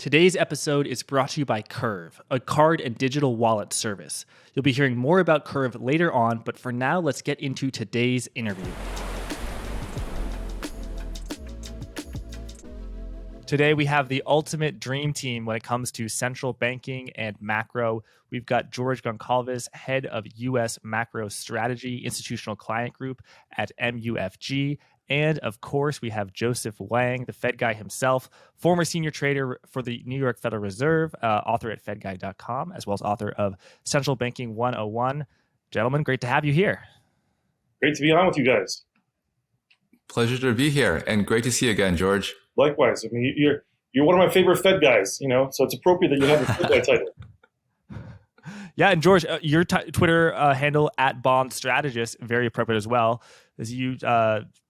Today's episode is brought to you by Curve, a card and digital wallet service. You'll be hearing more about Curve later on, but for now, let's get into today's interview. Today, we have the ultimate dream team when it comes to central banking and macro. We've got George Goncalves, head of U.S. Macro Strategy Institutional Client Group at MUFG. And of course, we have Joseph Wang, the Fed guy himself, former senior trader for the New York Federal Reserve, author at fedguy.com, as well as author of Central Banking 101. Gentlemen, great to have you here. Great to be on with you guys. Pleasure to be here, and great to see you again, George. Likewise. I mean, you're one of my favorite Fed guys, so it's appropriate that you have a Fed guy title. Yeah, and George, your Twitter handle at Bond Strategist, very appropriate as well, as you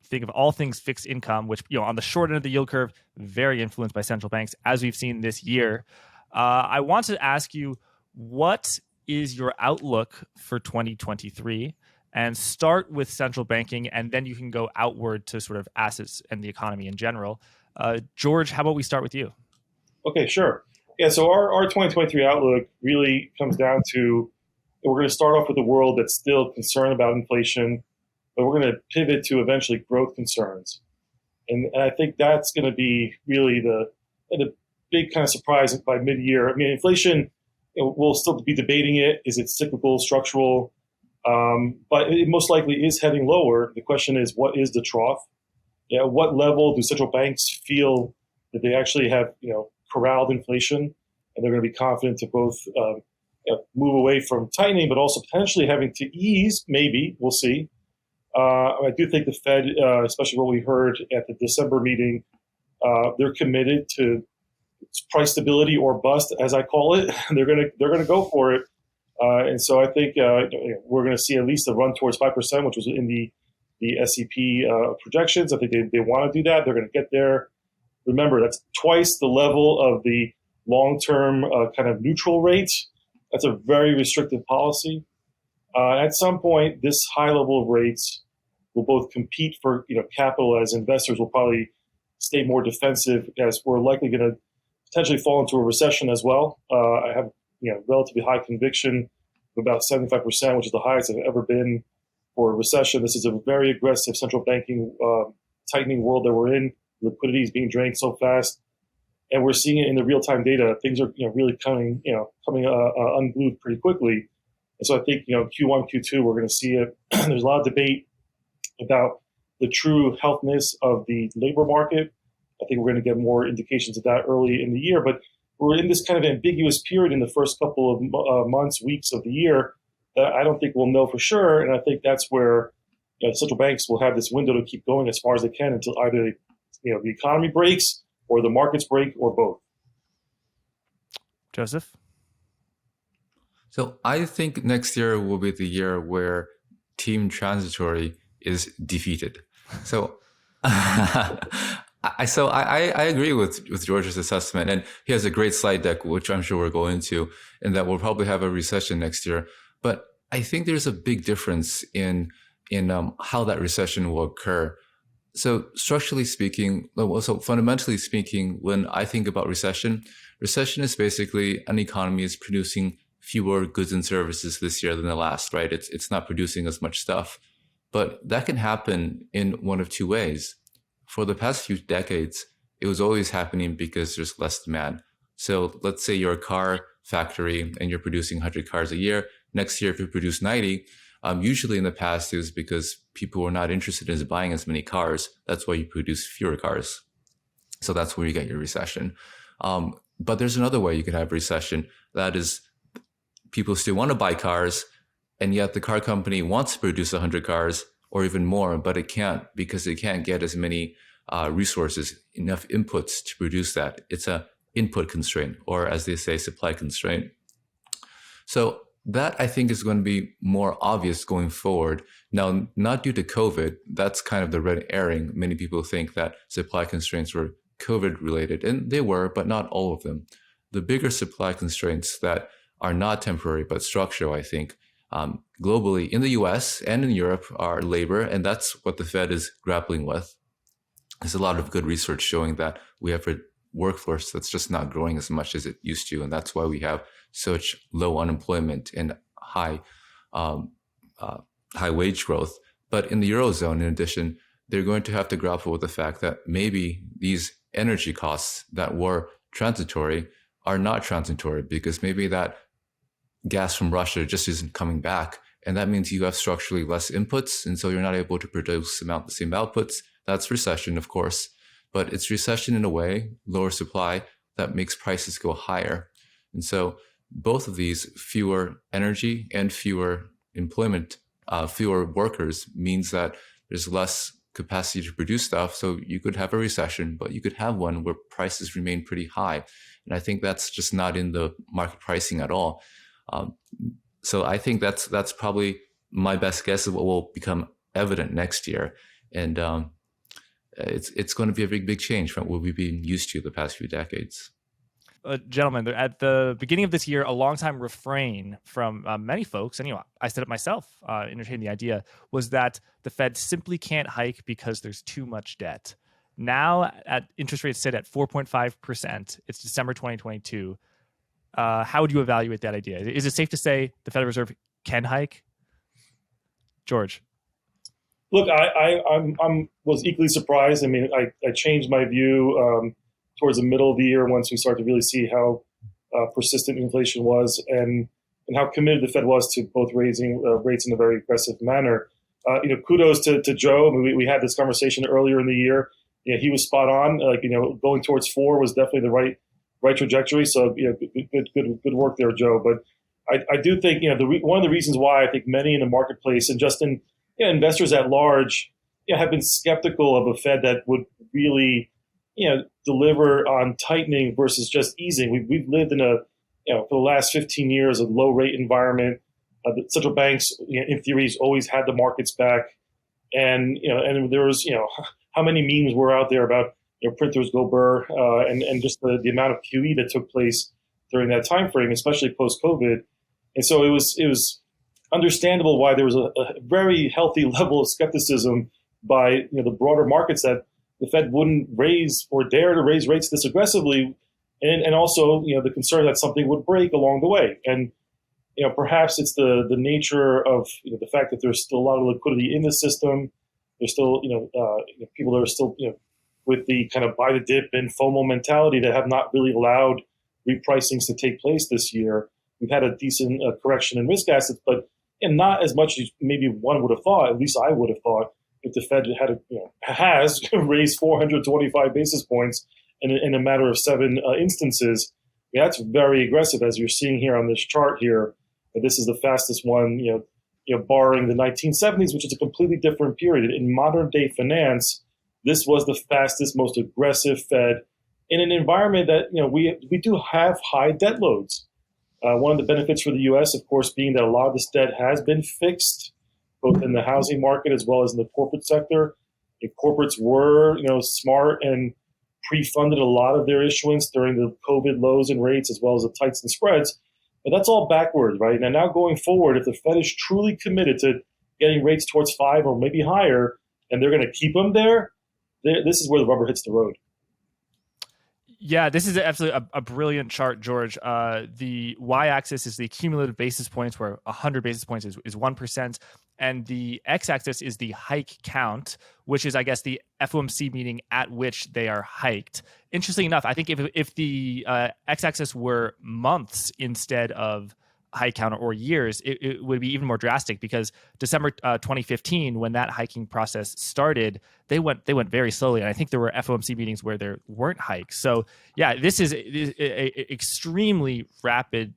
think of all things fixed income, which on the short end of the yield curve, very influenced by central banks, as we've seen this year. I want to ask you, what is your outlook for 2023? And start with central banking, and then you can go outward to sort of assets and the economy in general. George, how about we start with you? Okay, sure. Yeah, so our 2023 outlook really comes down to, we're going to start off with a world that's still concerned about inflation, but we're going to pivot to eventually growth concerns. And I think that's going to be really the big kind of surprise by mid-year. I mean, inflation, we'll still be debating it. Is it cyclical, structural? But it most likely is heading lower. The question is, what is the trough? What level do central banks feel that they actually have, corralled inflation, and they're going to be confident to both move away from tightening, but also potentially having to ease? Maybe, we'll see. I do think the Fed, especially what we heard at the December meeting, they're committed to price stability or bust, as I call it. They're going to go for it. And so I think we're going to see at least a run towards 5%, which was in the SEP projections. I think they want to do that. They're going to get there. Remember, that's twice the level of the long-term kind of neutral rate. That's a very restrictive policy. At some point, this high level of rates will both compete for capital, as investors will probably stay more defensive, as we're likely going to potentially fall into a recession as well. I have relatively high conviction of about 75%, which is the highest I've ever been for a recession. This is a very aggressive central banking tightening world that we're in. Liquidity is being drained so fast, and we're seeing it in the real-time data. Things are really coming unglued pretty quickly. And so I think Q1, Q2, we're going to see it. There's a lot of debate about the true healthiness of the labor market. I think we're going to get more indications of that early in the year, but we're in this kind of ambiguous period in the first couple of months, weeks of the year that I don't think we'll know for sure. And I think that's where central banks will have this window to keep going as far as they can until either the economy breaks or the markets break or both. Joseph? So I think next year will be the year where transitory is defeated. So I agree with George's assessment, and he has a great slide deck, which I'm sure we're going to, and that we'll probably have a recession next year. But I think there's a big difference in how that recession will occur. So structurally speaking, so fundamentally speaking, when I think about recession is basically an economy is producing fewer goods and services this year than the last, right? It's not producing as much stuff. But that can happen in one of two ways. For the past few decades, it was always happening because there's less demand. So let's say you're a car factory and you're producing 100 cars a year. Next year, if you produce 90, usually in the past, it was because people were not interested in buying as many cars. That's why you produce fewer cars. So that's where you get your recession. But there's another way you could have recession. That is, people still want to buy cars, and yet the car company wants to produce 100 cars or even more, but it can't because it can't get as many resources, enough inputs to produce that. It's a input constraint, or as they say, supply constraint. So that I think is going to be more obvious going forward. Now, not due to COVID, that's kind of the red herring. Many people think that supply constraints were COVID related, and they were, but not all of them. The bigger supply constraints that are not temporary, but structural, I think, globally in the US and in Europe are labor, and that's what the Fed is grappling with. There's a lot of good research showing that we have workforce that's just not growing as much as it used to, and that's why we have such low unemployment and high um, high wage growth. But in the Eurozone, in addition, they're going to have to grapple with the fact that maybe these energy costs that were transitory are not transitory, because maybe that gas from Russia just isn't coming back. And that means you have structurally less inputs. And so you're not able to produce the same outputs. That's recession, of course. But it's recession in a way, lower supply, that makes prices go higher. And so both of these, fewer energy and fewer employment, fewer workers, means that there's less capacity to produce stuff. So you could have a recession, but you could have one where prices remain pretty high. And I think that's just not in the market pricing at all. So I think that's probably my best guess of what will become evident next year. And it's going to be a big change from what we've been used to the past few decades. Gentlemen, at the beginning of this year, a longtime refrain from many folks, and I said it myself, entertained the idea, was that the Fed simply can't hike because there's too much debt. Now, interest rates sit at 4.5%. It's December 2022. How would you evaluate that idea? Is it safe to say the Federal Reserve can hike? George? Look, I was equally surprised. I mean, I changed my view towards the middle of the year once we started to really see how persistent inflation was and how committed the Fed was to both raising rates in a very aggressive manner. Kudos to Joe. I mean, we had this conversation earlier in the year. He was spot on. Going towards 4 was definitely the right trajectory. So, good work there, Joe. But I do think, one of the reasons why I think many in the marketplace and just in investors at large, have been skeptical of a Fed that would really, deliver on tightening versus just easing. We've lived in for the last 15 years, a low rate environment. The central banks, in theory, always had the markets back. And, and there was, how many memes were out there about, printers go burr, and just the amount of QE that took place during that time frame, especially post-COVID. And so it was understandable why there was a very healthy level of skepticism by the broader markets that the Fed wouldn't raise or dare to raise rates this aggressively, and also the concern that something would break along the way. And perhaps it's the nature of the fact that there's still a lot of liquidity in the system. There's still people that are still with the kind of buy the dip and FOMO mentality that have not really allowed repricings to take place this year. We've had a decent correction in risk assets, but not as much as maybe one would have thought. At least I would have thought if the Fed has raised 425 basis points in a matter of 7 instances. That's very aggressive, as you're seeing here on this chart here. This is the fastest one, barring the 1970s, which is a completely different period. In modern day finance, this was the fastest, most aggressive Fed in an environment that we do have high debt loads. One of the benefits for the U.S., of course, being that a lot of this debt has been fixed, both in the housing market as well as in the corporate sector. The corporates were, smart and pre-funded a lot of their issuance during the COVID lows and rates, as well as the tights and spreads. But that's all backwards, right? And now going forward, if the Fed is truly committed to getting rates towards 5 or maybe higher, and they're going to keep them there, this is where the rubber hits the road. Yeah, this is absolutely a brilliant chart, George. The y-axis is the cumulative basis points, where 100 basis points is 1%. And the x-axis is the hike count, which is, I guess, the FOMC meeting at which they are hiked. Interesting enough, I think if the x-axis were months instead of hike count or years, it would be even more drastic, because December 2015, when that hiking process started, they went very slowly, and I think there were FOMC meetings where there weren't hikes. So yeah, this is a extremely rapid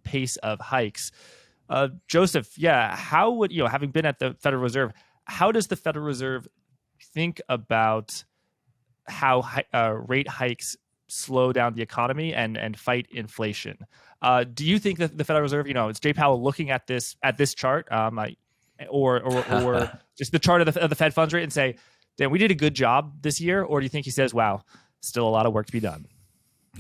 pace of hikes. Joseph, how would having been at the Federal Reserve, how does the Federal Reserve think about how rate hikes slow down the economy and fight inflation? Do you think that the Federal Reserve, it's Jay Powell looking at this chart, or just the chart of the Fed funds rate and say, "Damn, we did a good job this year," or do you think he says, "Wow, still a lot of work to be done"?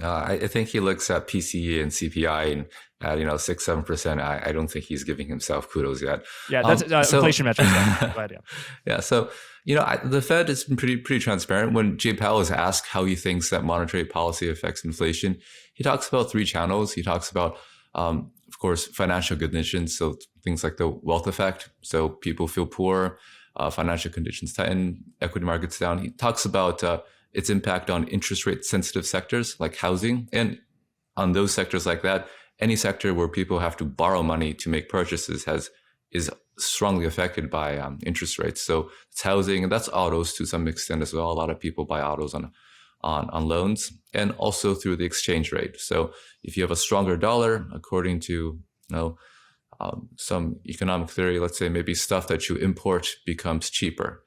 I think he looks at PCE and CPI and at 6-7%. I don't think he's giving himself kudos yet. Yeah, that's inflation metrics. Yeah. Go ahead, yeah. Yeah. So the Fed has been pretty transparent. When Jay Powell is asked how he thinks that monetary policy affects inflation, he talks about three channels. He talks about, of course, financial conditions, so things like the wealth effect. So people feel poor, financial conditions tighten, equity markets down. He talks about its impact on interest rate sensitive sectors like housing. And on those sectors like that, any sector where people have to borrow money to make purchases is strongly affected by interest rates. So it's housing, and that's autos to some extent as well. A lot of people buy autos on loans, and also through the exchange rate. So if you have a stronger dollar, according to some economic theory, let's say maybe stuff that you import becomes cheaper.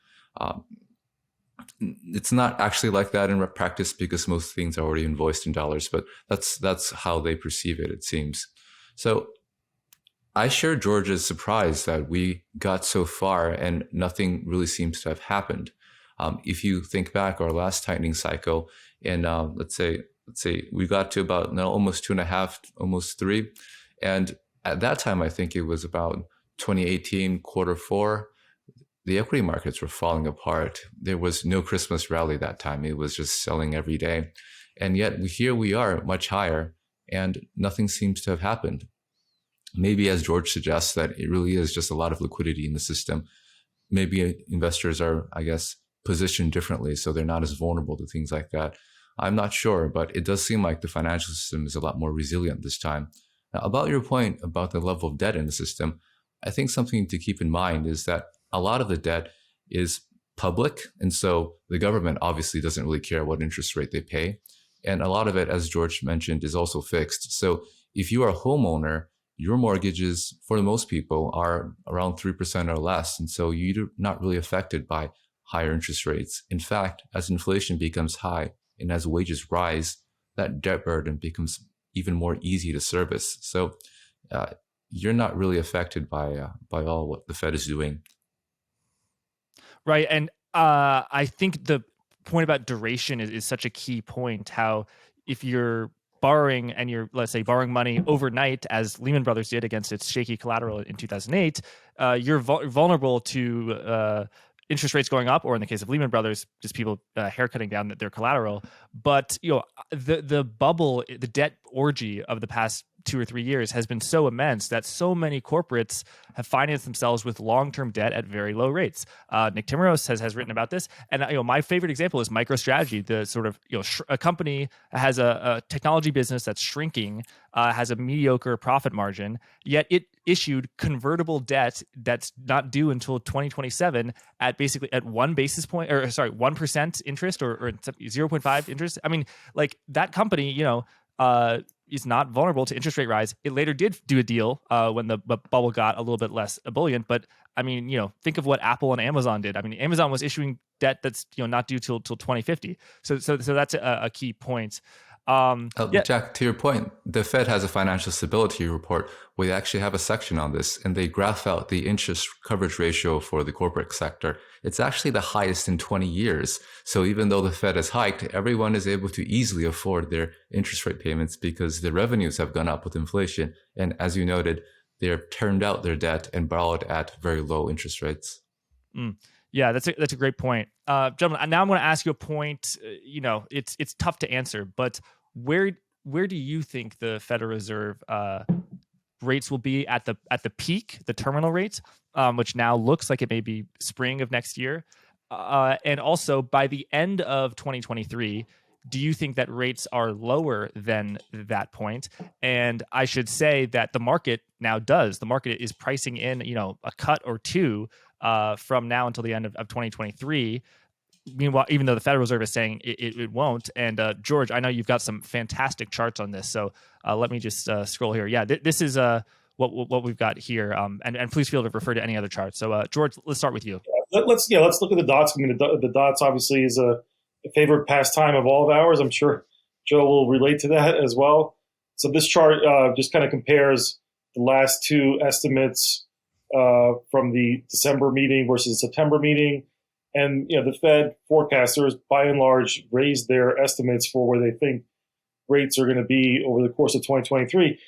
It's not actually like that in practice because most things are already invoiced in dollars, but that's how they perceive it, it seems. So I share George's surprise that we got so far and nothing really seems to have happened. If you think back our last tightening cycle, and let's say we got to about almost 2.5, almost 3, and at that time I think it was about 2018 Q4. The equity markets were falling apart. There was no Christmas rally that time. It was just selling every day, and yet here we are much higher, and nothing seems to have happened. Maybe, as George suggests, that it really is just a lot of liquidity in the system. Maybe investors are, I guess, positioned differently, so they're not as vulnerable to things like that. I'm not sure, but it does seem like the financial system is a lot more resilient this time. Now, about your point about the level of debt in the system, I think something to keep in mind is that a lot of the debt is public, and so the government obviously doesn't really care what interest rate they pay. And a lot of it, as George mentioned, is also fixed. So if you are a homeowner, your mortgages, for most people, are around 3% or less. And so you're not really affected by higher interest rates. In fact, as inflation becomes high and as wages rise, that debt burden becomes even more easy to service. So you're not really affected by all what the Fed is doing. Right. And I think the point about duration is such a key point. How if you're borrowing and you're, let's say, borrowing money overnight, as Lehman Brothers did against its shaky collateral in 2008, you're vulnerable to interest rates going up, or in the case of Lehman Brothers, just people haircutting down their collateral. But the bubble, the debt orgy of the past 2 or 3 years has been so immense that so many corporates have financed themselves with long-term debt at very low rates. Nick Timmeros has written about this, and my favorite example is MicroStrategy. The sort of a company has a technology business that's shrinking, has a mediocre profit margin, yet it issued convertible debt that's not due until 2027 at basically at 1% interest or 0.5 interest. I mean, like, that company, is not vulnerable to interest rate rise. It later did do a deal when the bubble got a little bit less ebullient. But I mean, think of what Apple and Amazon did. I mean, Amazon was issuing debt that's not due till 2050. So that's a key point. Jack, to your point, the Fed has a financial stability report where they actually have a section on this, and they graph out the interest coverage ratio for the corporate sector. It's actually the highest in 20 years. So even though the Fed has hiked, everyone is able to easily afford their interest rate payments because the revenues have gone up with inflation. And as you noted, they've turned out their debt and borrowed at very low interest rates. Yeah, that's a great point, gentlemen. Now I'm going to ask you a point. It's tough to answer, but where do you think the Federal Reserve rates will be at the peak, the terminal rate, which now looks like it may be spring of next year, and also by the end of 2023? Do you think that rates are lower than that point? And I should say that the market now does. The market is pricing in, a cut or two from now until the end of 2023. Meanwhile, even though the Federal Reserve is saying it won't. And George, I know you've got some fantastic charts on this, so let me just scroll here. Yeah, this is what we've got here. And please feel to refer to any other charts. So George, let's start with you. Let's look at the dots. I mean, the dots obviously is a favorite pastime of all of ours. I'm sure Joe will relate to that as well. So this chart just kind of compares the last two estimates from the December meeting versus the September meeting. And the Fed forecasters, by and large, raised their estimates for where they think rates are going to be over the course of 2023.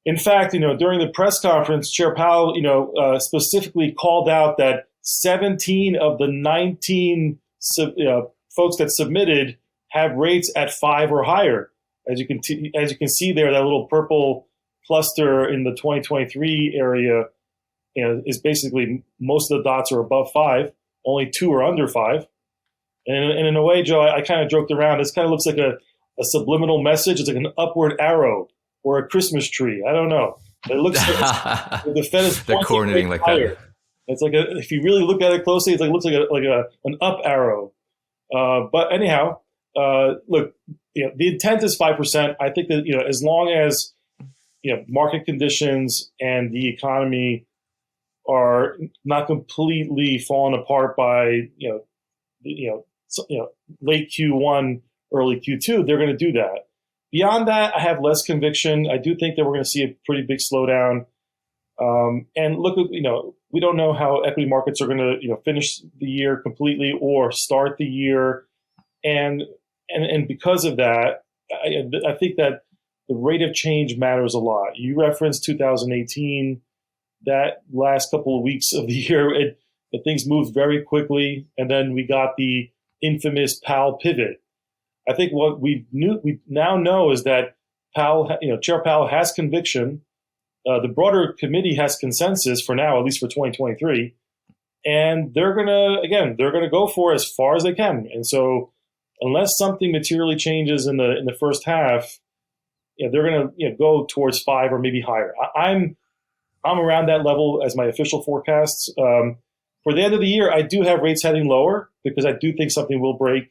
In fact, during the press conference, Chair Powell, specifically called out that 17 of the 19 folks that submitted have rates at 5 or higher. As you can see there, that little purple cluster in the 2023 area, is basically most of the dots are above 5. Only 2 are under 5. And in a way, Joe, I kind of joked around. This kind of looks like a subliminal message. It's like an upward arrow or a Christmas tree. I don't know. It looks like the Fed is they're coordinating like higher. That. It's like if you really look at it closely, it looks like an up arrow. But anyhow, look, the intent is 5%. I think that as long as market conditions and the economy are not completely falling apart by late Q1, early Q2, they're going to do that. Beyond that, I have less conviction. I do think that we're going to see a pretty big slowdown. And look, we don't know how equity markets are going to finish the year completely or start the year, and because of that, I think that the rate of change matters a lot. You referenced 2018, that last couple of weeks of the year, things moved very quickly, and then we got the infamous Powell pivot. I think what we now know is that Chair Powell has conviction. The broader committee has consensus for now, at least for 2023, and they're gonna go for as far as they can. And so, unless something materially changes in the first half, they're gonna go towards 5 or maybe higher. I'm around that level as my official forecasts. For the end of the year, I do have rates heading lower because I do think something will break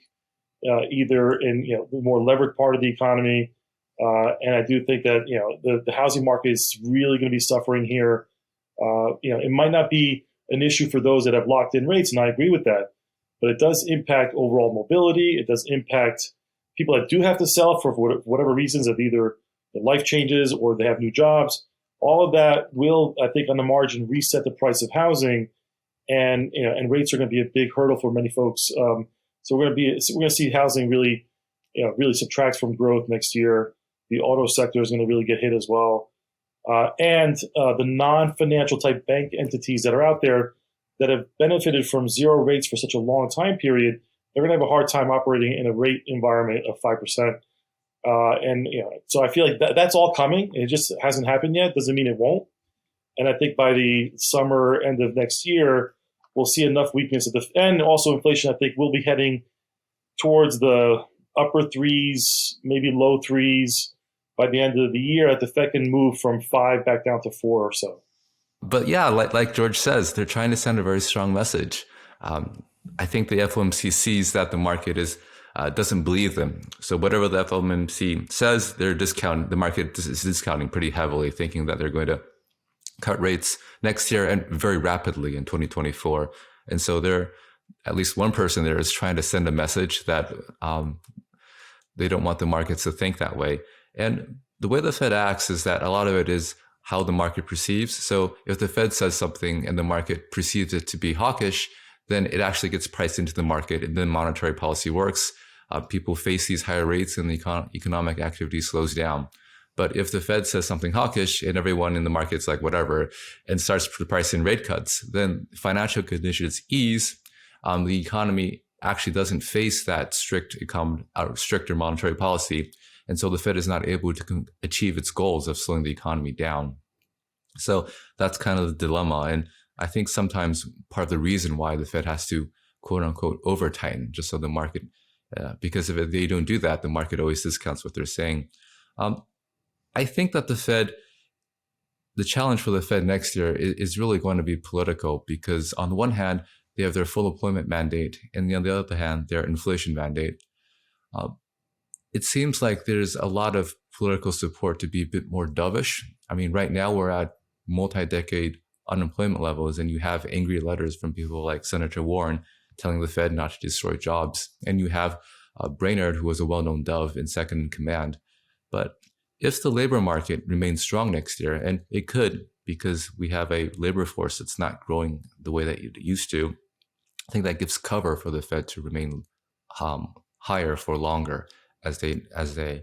either in the more levered part of the economy, and I do think that the housing market is really going to be suffering here. It might not be an issue for those that have locked in rates, and I agree with that, but it does impact overall mobility. It does impact people that do have to sell for whatever reasons, of either their life changes or they have new jobs. All of that will, I think, on the margin, reset the price of housing, and rates are going to be a big hurdle for many folks. So we're going to see housing really subtract from growth next year. The auto sector is going to really get hit as well, and the non-financial type bank entities that are out there that have benefited from zero rates for such a long time period, they're going to have a hard time operating in a rate environment of 5%. So I feel like that's all coming. It just hasn't happened yet. Doesn't mean it won't. And I think by the summer, end of next year, we'll see enough weakness at and also inflation, I think, will be heading towards the upper 3s, maybe low 3s by the end of the year, that the Fed can move from 5 back down to 4 or so. But yeah, like George says, they're trying to send a very strong message. I think the FOMC sees that the market doesn't believe them. So whatever the FOMC says, the market is discounting pretty heavily, thinking that they're going to cut rates next year and very rapidly in 2024. And so at least one person there is trying to send a message that they don't want the markets to think that way. And the way the Fed acts is that a lot of it is how the market perceives. So if the Fed says something and the market perceives it to be hawkish, then it actually gets priced into the market, and then monetary policy works. People face these higher rates and the economic activity slows down. But if the Fed says something hawkish and everyone in the market's like whatever and starts pricing rate cuts, then financial conditions ease. The economy actually doesn't face that stricter monetary policy. And so the Fed is not able to achieve its goals of slowing the economy down. So that's kind of the dilemma. And I think sometimes part of the reason why the Fed has to, quote unquote, over tighten, just so the market, because if they don't do that, the market always discounts what they're saying. I think that the challenge for the Fed next year is really going to be political, because on the one hand, they have their full employment mandate, and on the other hand, their inflation mandate. It seems like there's a lot of political support to be a bit more dovish. I mean, right now we're at multi-decade unemployment levels, and you have angry letters from people like Senator Warren telling the Fed not to destroy jobs. And you have Brainerd, who was a well-known dove in second in command. But if the labor market remains strong next year, and it could, because we have a labor force that's not growing the way that it used to, I think that gives cover for the Fed to remain higher for longer as they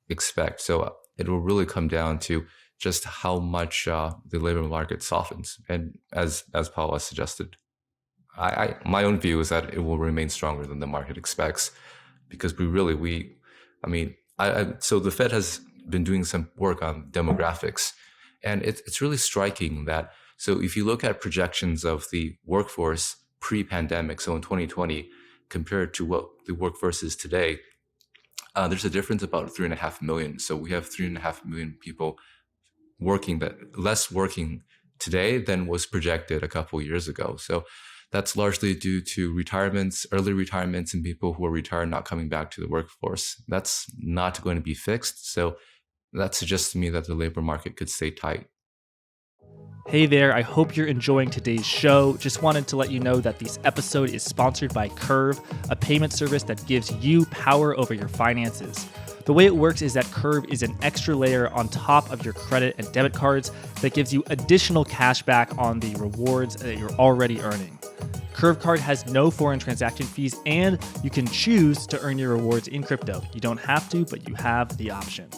expect. So it will really come down to just how much the labor market softens. And as Paul has suggested, my own view is that it will remain stronger than the market expects, because so the Fed has been doing some work on demographics, and it's really striking that, so if you look at projections of the workforce pre-pandemic, so in 2020, compared to what the workforce is today, there's a difference about 3.5 million. So we have 3.5 million people less working today than was projected a couple of years ago. So that's largely due to early retirements, and people who are retired not coming back to the workforce. That's not going to be fixed. So that suggests to me that the labor market could stay tight. Hey there, I hope you're enjoying today's show. Just wanted to let you know that this episode is sponsored by Curve, a payment service that gives you power over your finances. The way it works is that Curve is an extra layer on top of your credit and debit cards that gives you additional cash back on the rewards that you're already earning. Curve Card has no foreign transaction fees, and you can choose to earn your rewards in crypto. You don't have to, but you have the option.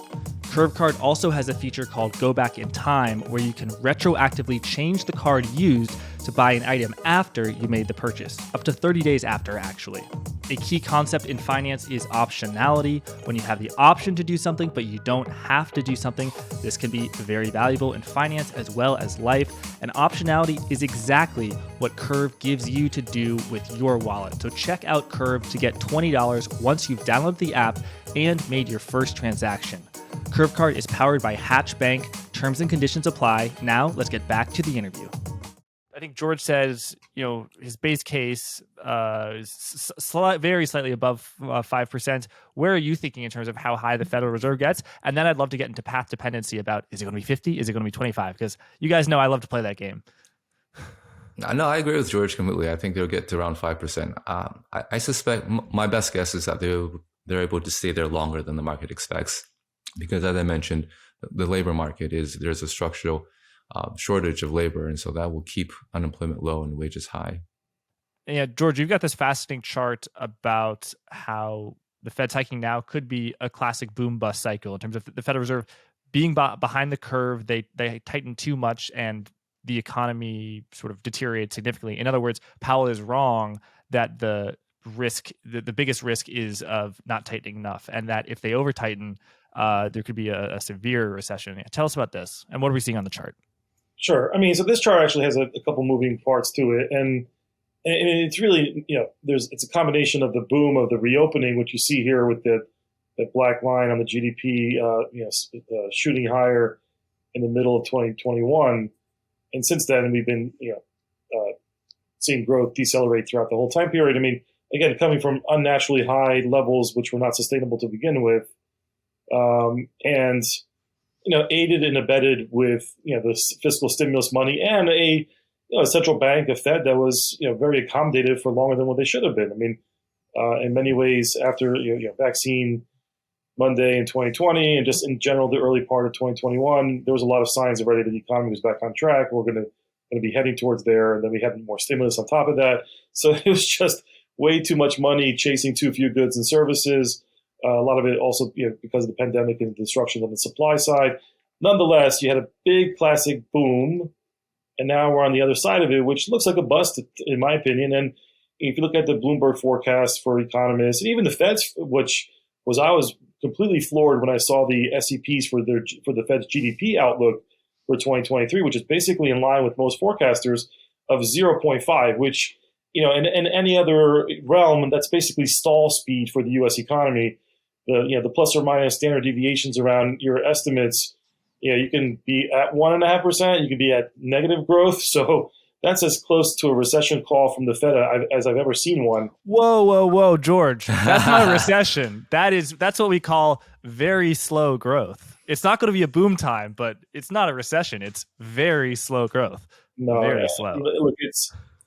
Curve Card also has a feature called Go Back in Time, where you can retroactively change the card used to buy an item after you made the purchase, up to 30 days after, actually. A key concept in finance is optionality. When you have the option to do something, but you don't have to do something, this can be very valuable in finance as well as life. And optionality is exactly what Curve gives you to do with your wallet. So check out Curve to get $20 once you've downloaded the app and made your first transaction. Curve Card is powered by Hatch Bank. Terms and conditions apply. Now, let's get back to the interview. I think George says, his base case is very slightly above 5%. Where are you thinking in terms of how high the Federal Reserve gets? And then I'd love to get into path dependency about, is it going to be 50? Is it going to be 25? Because you guys know I love to play that game. No, I agree with George completely. I think they'll get to around 5%. I suspect my best guess is that they're able to stay there longer than the market expects, because as I mentioned, the labor market there's a structural shortage of labor, and so that will keep unemployment low and wages high. Yeah, George, you've got this fascinating chart about how the Fed's hiking now could be a classic boom bust cycle in terms of the Federal Reserve being behind the curve. They tighten too much and the economy sort of deteriorates significantly. In other words, Powell is wrong that the biggest risk is of not tightening enough, and that if they over tighten, there could be a severe recession. Yeah, tell us about this, and what are we seeing on the chart? Sure. So this chart actually has a couple moving parts to it, and it's really, it's a combination of the boom of the reopening, which you see here with the black line on the GDP, shooting higher in the middle of 2021, and since then we've been, seeing growth decelerate throughout the whole time period. Again, coming from unnaturally high levels, which were not sustainable to begin with, and aided and abetted with the fiscal stimulus money and a central bank, a Fed that was very accommodative for longer than what they should have been. In many ways, after vaccine Monday in 2020 and just in general the early part of 2021, there was a lot of signs already that the economy was back on track. We're going to be heading towards there, and then we had more stimulus on top of that. So it was just way too much money chasing too few goods and services. A lot of it also because of the pandemic and disruption on the supply side. Nonetheless, you had a big classic boom, and now we're on the other side of it, which looks like a bust, in my opinion. And if you look at the Bloomberg forecast for economists, and even the Fed's, I was completely floored when I saw the SEPs for the Fed's GDP outlook for 2023, which is basically in line with most forecasters of 0.5, which in any other realm, that's basically stall speed for the U.S. economy. The plus or minus standard deviations around your estimates, you can be at 1.5%, you can be at negative growth. So that's as close to a recession call from the Fed as I've ever seen one. Whoa, George. That's not a recession. That's what we call very slow growth. It's not going to be a boom time, but it's not a recession. It's very slow growth. No, very slow. Look,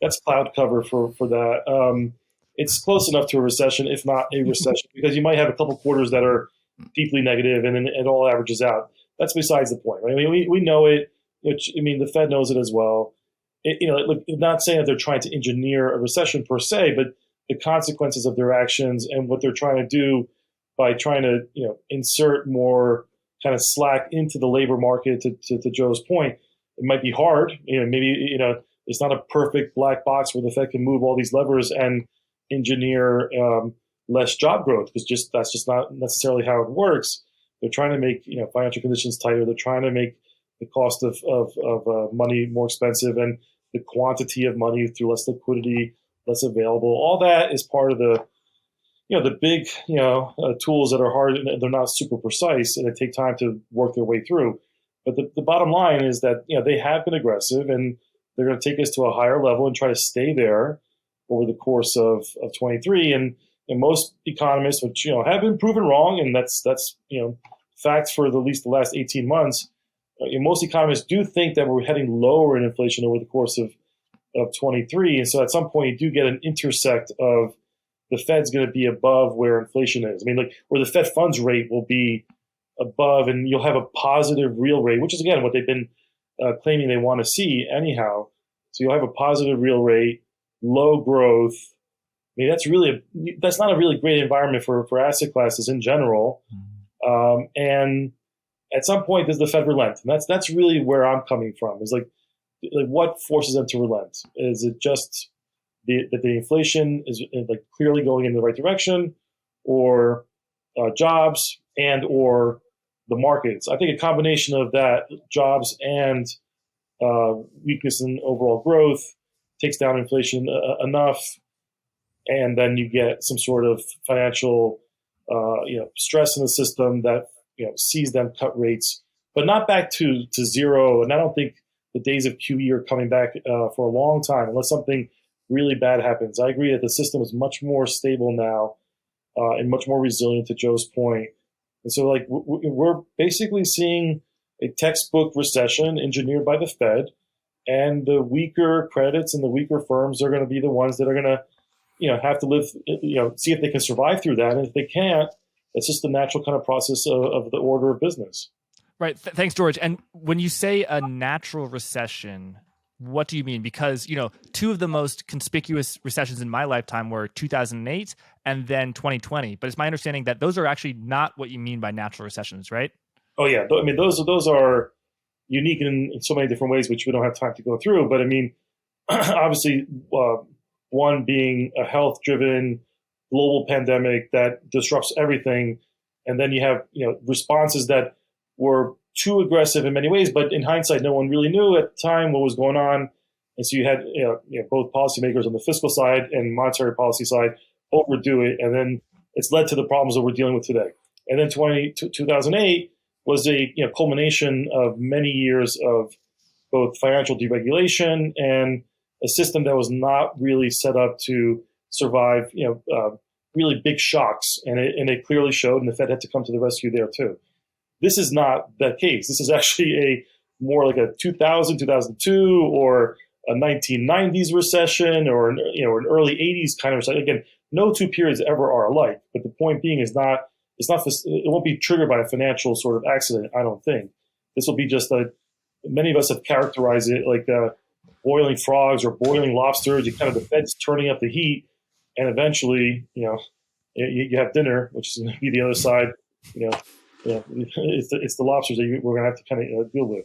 that's cloud cover for that. It's close enough to a recession, if not a recession, because you might have a couple quarters that are deeply negative, and then it all averages out. That's besides the point, right? We know it. The Fed knows it as well. Not saying that they're trying to engineer a recession per se, but the consequences of their actions and what they're trying to do by trying to insert more kind of slack into the labor market. To Joe's point, it might be hard. Maybe it's not a perfect black box where the Fed can move all these levers and engineer less job growth, because that's just not necessarily how it works. They're trying to make financial conditions tighter. They're trying to make the cost of money more expensive, and the quantity of money through less liquidity, less available. All that is part of the the big tools that are hard, and they're not super precise, and they take time to work their way through. But the bottom line is that they have been aggressive, and they're going to take us to a higher level and try to stay there over the course of 23. And most economists, which have been proven wrong, and that's facts for at least the last 18 months. Most economists do think that we're heading lower in inflation over the course of 23. And so at some point, you do get an intersect of the Fed's going to be above where inflation is. I mean, like where the Fed funds rate will be above, and you'll have a positive real rate, which is, again, what they've been claiming they want to see anyhow. So you'll have a positive real rate, low growth. I mean, that's not a really great environment for asset classes in general. And at some point, does the Fed relent? And that's really where I'm coming from. Is like what forces them to relent? Is it just that the inflation is like clearly going in the right direction, or jobs and or the markets? I think a combination of that, jobs and weakness in overall growth, takes down inflation enough, and then you get some sort of financial stress in the system that sees them cut rates, but not back to zero. And I don't think the days of QE are coming back for a long time, unless something really bad happens. I agree that the system is much more stable now and much more resilient, to Joe's point. And so, like, we're basically seeing a textbook recession engineered by the Fed, and the weaker credits and the weaker firms are going to be the ones that are going to, have to live, see if they can survive through that. And if they can't, it's just the natural kind of process of the order of business. Right. Thanks, George. And when you say a natural recession, what do you mean? Because, two of the most conspicuous recessions in my lifetime were 2008 and then 2020. But it's my understanding that those are actually not what you mean by natural recessions, right? Oh, yeah. I mean, those are unique in so many different ways, which we don't have time to go through. But I mean, obviously, one being a health-driven global pandemic that disrupts everything. And then you have, responses that were too aggressive in many ways, but in hindsight, no one really knew at the time what was going on. And so you had both policymakers on the fiscal side and monetary policy side overdo it, and then it's led to the problems that we're dealing with today. And then 2008 was a culmination of many years of both financial deregulation and a system that was not really set up to survive really big shocks, and it clearly showed, and the Fed had to come to the rescue there too. This is not that case. This is actually a more like a 2000, 2002, or a 1990s recession, or an early 80s kind of recession. Again, no two periods ever are alike. But the point being is it won't be triggered by a financial sort of accident. I don't think this will be just many of us have characterized it like boiling frogs or boiling lobsters. You kind of, the Fed's turning up the heat, and eventually, you have dinner, which is going to be the other side. It's the lobsters that we're going to have to kind of deal with.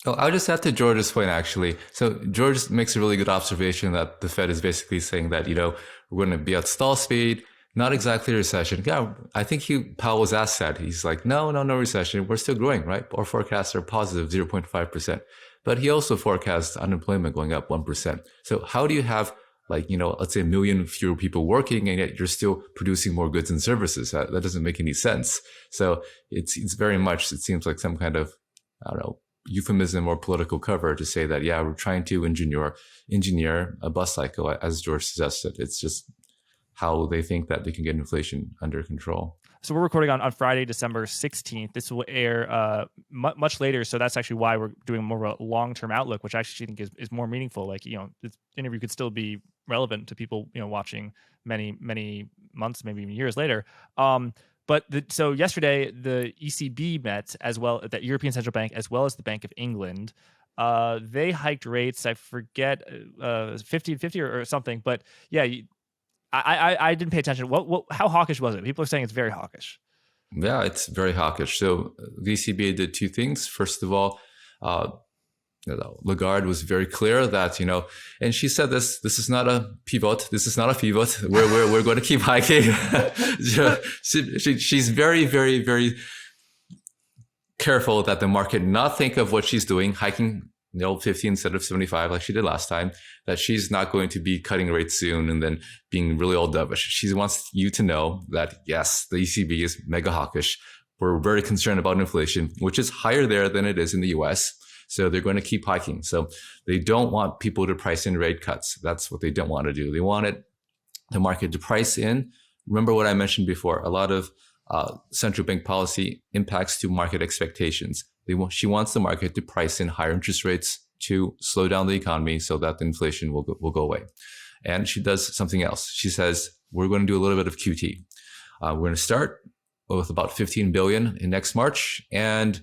Oh, I'll just add to George's point, actually. So George makes a really good observation that the Fed is basically saying that, we're going to be at stall speed, not exactly a recession. Yeah, I think Powell was asked that. He's like, no recession. We're still growing, right? Our forecasts are positive 0.5%. But he also forecasts unemployment going up 1%. So how do you have, let's say 1 million fewer people working, and yet you're still producing more goods and services? That doesn't make any sense. So it's very much, it seems like some kind of, euphemism or political cover to say that, we're trying to engineer a bus cycle, as George suggested. It's just how they think that they can get inflation under control. So we're recording on Friday, December 16th. This will air much later. So that's actually why we're doing more of a long-term outlook, which I actually think is more meaningful. Like, this interview could still be relevant to people, watching many, many months, maybe even years later. So yesterday, the ECB met, as well, the European Central Bank, as well as the Bank of England. They hiked rates, I forget, 50 or something. But yeah, I didn't pay attention. How hawkish was it? People are saying it's very hawkish. Yeah, it's very hawkish. So the ECB did two things. First of all, Lagarde was very clear that, and she said this is not a pivot. This is not a pivot. We're going to keep hiking. She's very, very, very careful that the market not think of what she's doing, hiking 50 instead of 75 like she did last time, that she's not going to be cutting rates soon and then being really all dovish. She wants you to know that, yes, the ECB is mega hawkish. We're very concerned about inflation, which is higher there than it is in the US. So they're going to keep hiking. So they don't want people to price in rate cuts. That's what they don't want to do. They want the market to price in. Remember what I mentioned before, a lot of central bank policy impacts to market expectations. She wants the market to price in higher interest rates to slow down the economy so that the inflation will go away. And she does something else. She says, we're going to do a little bit of QT. We're going to start with about 15 billion in next March, and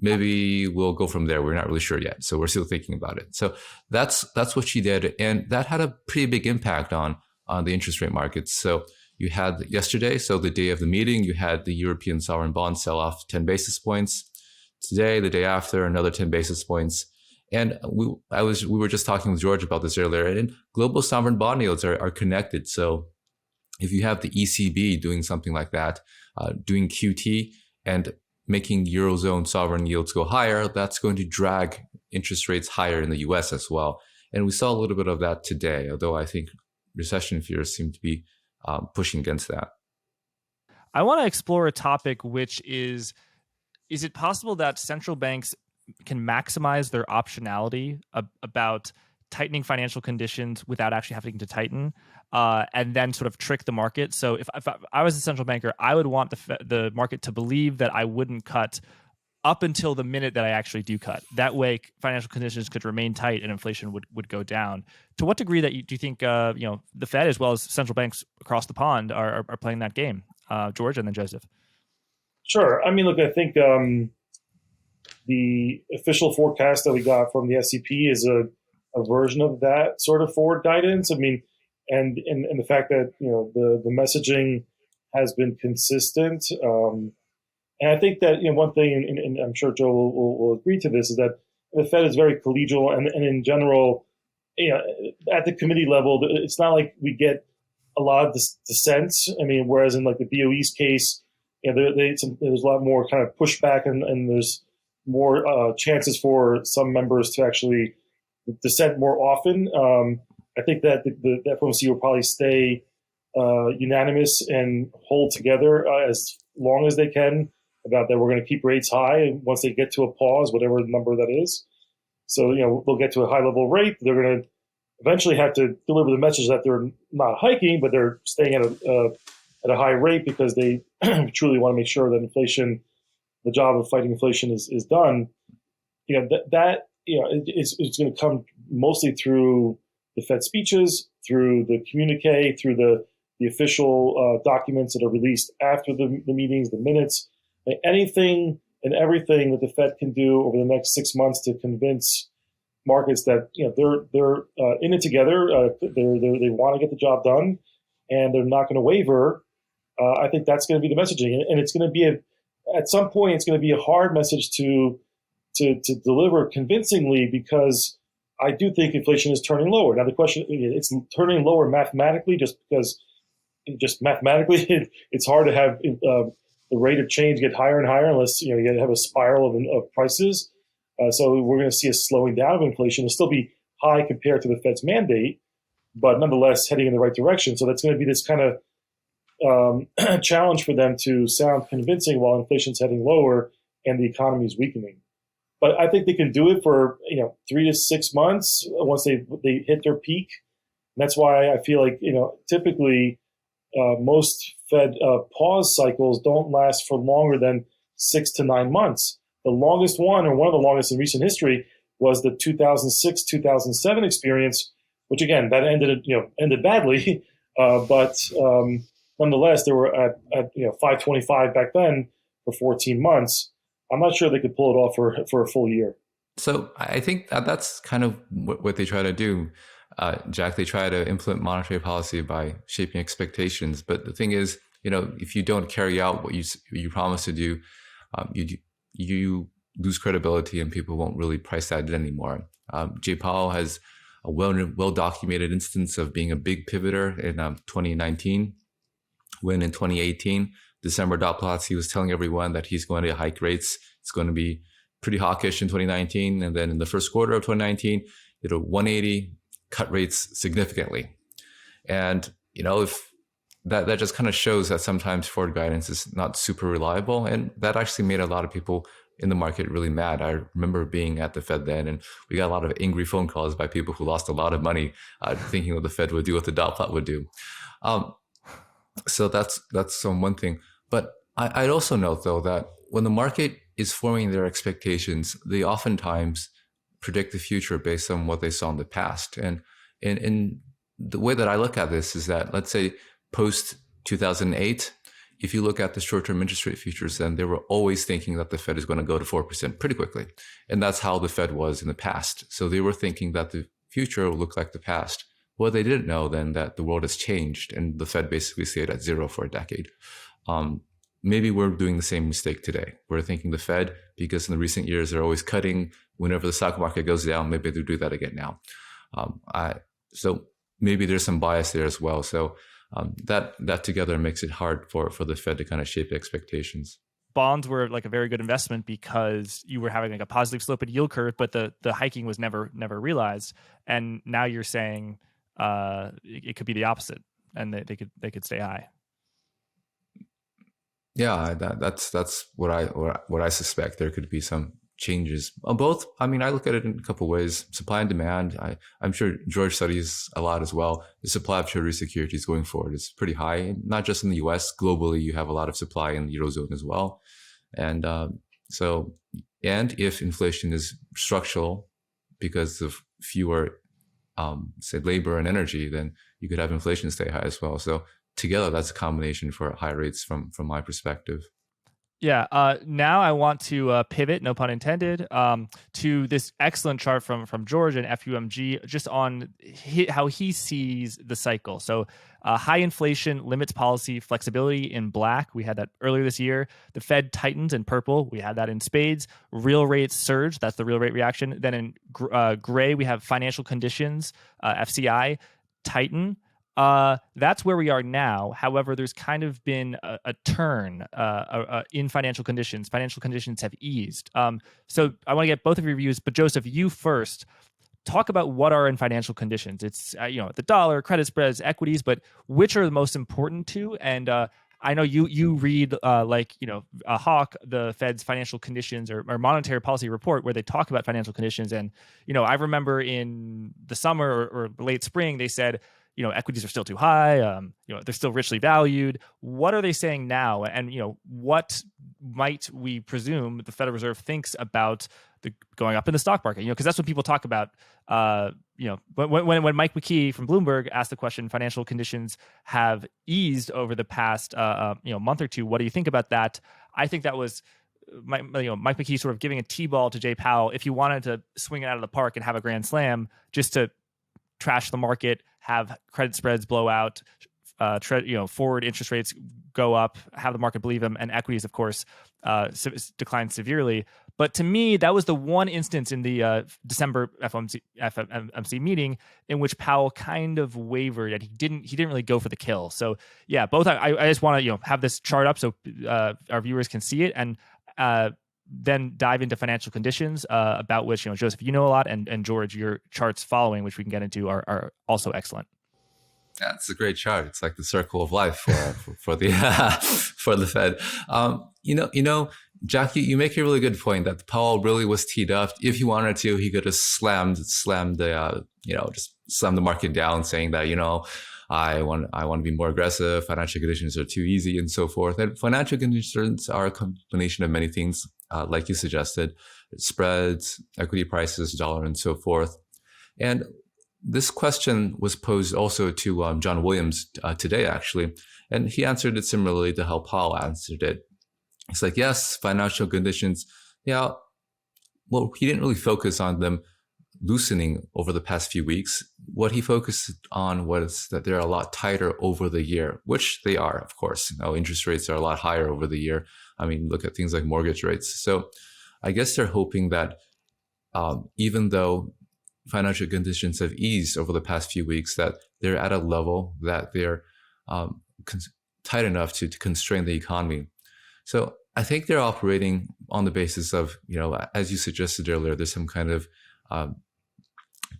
maybe we'll go from there. We're not really sure yet. So we're still thinking about it. So that's what she did. And that had a pretty big impact on the interest rate markets. So you had yesterday, so the day of the meeting, you had the European sovereign bond sell off 10 basis points. Today, the day after, another 10 basis points. And we were just talking with George about this earlier, and global sovereign bond yields are connected. So if you have the ECB doing something like that, doing QT and making Eurozone sovereign yields go higher, that's going to drag interest rates higher in the US as well. And we saw a little bit of that today, although I think recession fears seem to be pushing against that. I want to explore a topic, which is it possible that central banks can maximize their optionality about tightening financial conditions without actually having to tighten, and then sort of trick the market? So if I was a central banker, I would want the market to believe that I wouldn't cut up until the minute that I actually do cut. That way, financial conditions could remain tight and inflation would go down. To what degree do you think the Fed as well as central banks across the pond are playing that game? George, and then Joseph. Sure. I mean, look, I think the official forecast that we got from the SEP is a version of that sort of forward guidance. I mean, and the fact that the messaging has been consistent. And I think that one thing, and I'm sure Joe will agree to this, is that the Fed is very collegial, and in general, at the committee level, it's not like we get a lot of dissent. I mean, whereas in like the BOE's case, there's a lot more kind of pushback, and there's more chances for some members to actually dissent more often. I think that the FOMC will probably stay unanimous and hold together as long as they can about that we're going to keep rates high, and once they get to a pause, whatever number that is. So, they'll get to a high level rate. They're going to eventually have to deliver the message that they're not hiking, but they're staying at a high rate because they truly want to make sure that inflation, the job of fighting inflation is done. It's going to come mostly through the Fed speeches, through the communique, through the official documents that are released after the meetings, the minutes. Anything and everything that the Fed can do over the next 6 months to convince markets that they're in it together, they want to get the job done, and they're not going to waver. I think that's going to be the messaging, and it's going to be at some point it's going to be a hard message to deliver convincingly, because I do think inflation is turning lower. Now the question, it's turning lower mathematically, just because mathematically it's hard to have the rate of change get higher and higher unless you have a spiral of prices. So we're going to see a slowing down of inflation. It'll still be high compared to the Fed's mandate, but nonetheless heading in the right direction. So that's going to be this kind of challenge for them to sound convincing while inflation's heading lower and the economy is weakening. But I think they can do it for 3 to 6 months once they hit their peak. And that's why I feel like typically most Fed pause cycles don't last for longer than 6 to 9 months. The longest one, or one of the longest in recent history, was the 2006-2007 experience, which again that ended badly, but nonetheless they were at 525 back then for 14 months. I'm not sure they could pull it off for a full year. So I think that's kind of what they try to do. Jack, they try to implement monetary policy by shaping expectations. But the thing is, if you don't carry out what you promise to do, you lose credibility and people won't really price that in anymore. Jay Powell has a well documented instance of being a big pivoter in 2019, when in 2018, December dot plots, he was telling everyone that he's going to hike rates. It's going to be pretty hawkish in 2019. And then in the first quarter of 2019, 180, cut rates significantly. And, if that just kind of shows that sometimes forward guidance is not super reliable. And that actually made a lot of people in the market really mad. I remember being at the Fed then, and we got a lot of angry phone calls by people who lost a lot of money thinking what the Fed would do, what the dot plot would do. So that's one thing. But I'd also note, though, that when the market is forming their expectations, they oftentimes predict the future based on what they saw in the past. And in the way that I look at this is that, let's say, post 2008, if you look at the short-term interest rate futures, then they were always thinking that the Fed is going to go to 4% pretty quickly. And that's how the Fed was in the past. So they were thinking that the future will look like the past. Well, they didn't know then that the world has changed and the Fed basically stayed at zero for a decade. Maybe we're doing the same mistake today. We're thinking the Fed, because in the recent years, they're always cutting whenever the stock market goes down, maybe they'll do that again now. So maybe there's some bias there as well. So that together makes it hard for the Fed to kind of shape expectations. Bonds were like a very good investment because you were having like a positive slope in yield curve, but the hiking was never realized. And now you're saying it could be the opposite, and they could stay high. Yeah, that's what I suspect. There could be some changes on both. I mean, I look at it in a couple of ways. Supply and demand. I'm sure George studies a lot as well. The supply of Treasury securities going forward is pretty high, not just in the U.S. Globally, you have a lot of supply in the Eurozone as well. And and if inflation is structural because of fewer, say, labor and energy, then you could have inflation stay high as well. So together, that's a combination for high rates from my perspective. Yeah. Now I want to pivot, no pun intended, to this excellent chart from George and FUMG, just on how he sees the cycle. So high inflation limits policy flexibility in black. We had that earlier this year. The Fed tightens in purple. We had that in spades. Real rates surge. That's the real rate reaction. Then in gray, we have financial conditions, FCI, tighten. That's where we are now. However, there's kind of been a turn in financial conditions. Financial conditions have eased. So I want to get both of your views, but Joseph, you first. Talk about what are in financial conditions. It's the dollar, credit spreads, equities, but which are the most important to? And I know you read Hawk, the Fed's financial conditions or monetary policy report, where they talk about financial conditions. And I remember in the summer or late spring, they said, equities are still too high. They're still richly valued. What are they saying now? And, what might we presume the Federal Reserve thinks about the going up in the stock market? Because that's what people talk about. When Mike McKee from Bloomberg asked the question, financial conditions have eased over the past, month or two. What do you think about that? I think that was Mike McKee sort of giving a T-ball to Jay Powell if he wanted to swing it out of the park and have a grand slam just to trash the market, have credit spreads blow out, forward interest rates go up, have the market believe them, and equities, of course, decline severely. But to me, that was the one instance in the December FOMC meeting in which Powell kind of wavered, and he didn't really go for the kill. So yeah, both. I just want to have this chart up so our viewers can see it, and then dive into financial conditions, about which Joseph, a lot, and George, your charts following, which we can get into, are also excellent. Yeah, it's a great chart. It's like the circle of life for the for the Fed. Jack, you make a really good point that Powell really was teed up. If he wanted to, he could have slammed the just slammed the market down, saying that I want to be more aggressive. Financial conditions are too easy, and so forth. And financial conditions are a combination of many things, like you suggested: spreads, equity prices, dollar, and so forth. And this question was posed also to John Williams today, actually, and he answered it similarly to how Powell answered it. It's like, yes, financial conditions. Yeah, well, he didn't really focus on them loosening over the past few weeks, what he focused on was that they're a lot tighter over the year, which they are, of course. Interest rates are a lot higher over the year. I mean, look at things like mortgage rates. So I guess they're hoping that even though financial conditions have eased over the past few weeks, that they're at a level that they're tight enough to constrain the economy. So I think they're operating on the basis of, as you suggested earlier, there's some kind of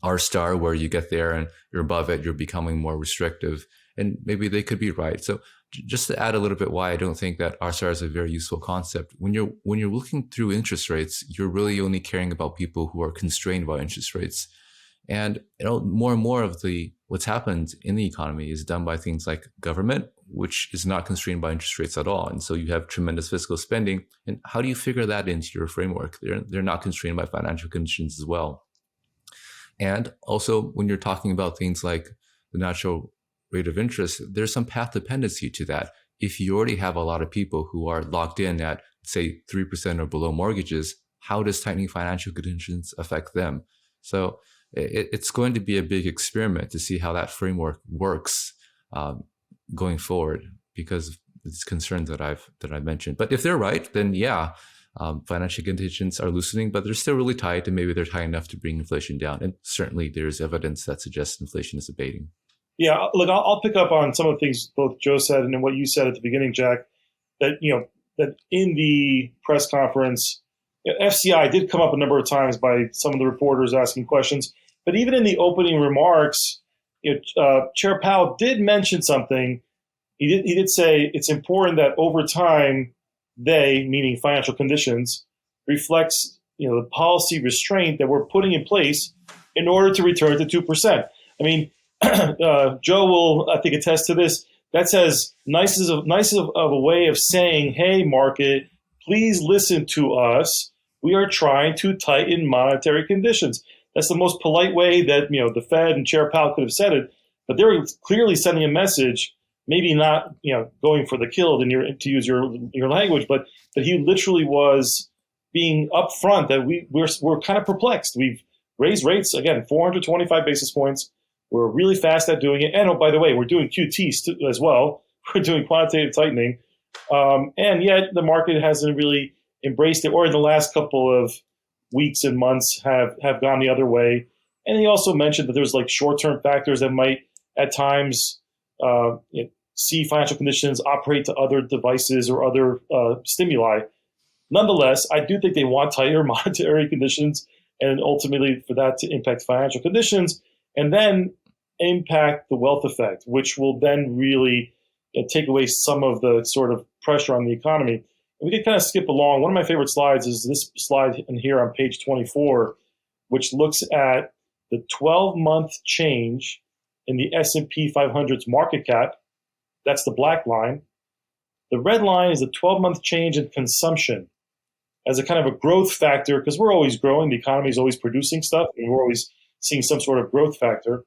R star where you get there and you're above it, you're becoming more restrictive. And maybe they could be right. So just to add a little bit why I don't think that R star is a very useful concept. When you're looking through interest rates, you're really only caring about people who are constrained by interest rates. And more and more of what's happened in the economy is done by things like government, which is not constrained by interest rates at all. And so you have tremendous fiscal spending. And how do you figure that into your framework? They're not constrained by financial conditions as well. And also, when you're talking about things like the natural rate of interest, there's some path dependency to that. If you already have a lot of people who are locked in at, say, 3% or below mortgages, how does tightening financial conditions affect them? So it's going to be a big experiment to see how that framework works going forward, because of these concerns that I've mentioned. But if they're right, then yeah, financial conditions are loosening, but they're still really tight, and maybe they're tight enough to bring inflation down. And certainly there's evidence that suggests inflation is abating. Yeah, look, I'll pick up on some of the things both Joe said and then what you said at the beginning, Jack, that in the press conference, FCI did come up a number of times by some of the reporters asking questions. But even in the opening remarks, Chair Powell did mention something. He did say it's important that over time, they, meaning financial conditions, reflects the policy restraint that we're putting in place in order to return to 2%. I mean, Joe will, I think, attest to this. That's as nice of a way of saying, hey, market, please listen to us. We are trying to tighten monetary conditions. That's the most polite way that the Fed and Chair Powell could have said it, but they're clearly sending a message, maybe not going for the kill, to use your language, but that he literally was being upfront that we're kind of perplexed. We've raised rates again 425 basis points. We're really fast at doing it, and oh, by the way, we're doing QT as well. We're doing quantitative tightening, and yet the market hasn't really embraced it, or in the last couple of weeks and months have gone the other way. And he also mentioned that there's like short-term factors that might at times see financial conditions operate to other devices or other stimuli. Nonetheless, I do think they want tighter monetary conditions and ultimately for that to impact financial conditions and then impact the wealth effect, which will then really take away some of the sort of pressure on the economy. We can kind of skip along. One of my favorite slides is this slide in here on page 24, which looks at the 12-month change in the S&P 500's market cap. That's the black line. The red line is the 12-month change in consumption as a kind of a growth factor, because we're always growing. The economy is always producing stuff, and we're always seeing some sort of growth factor.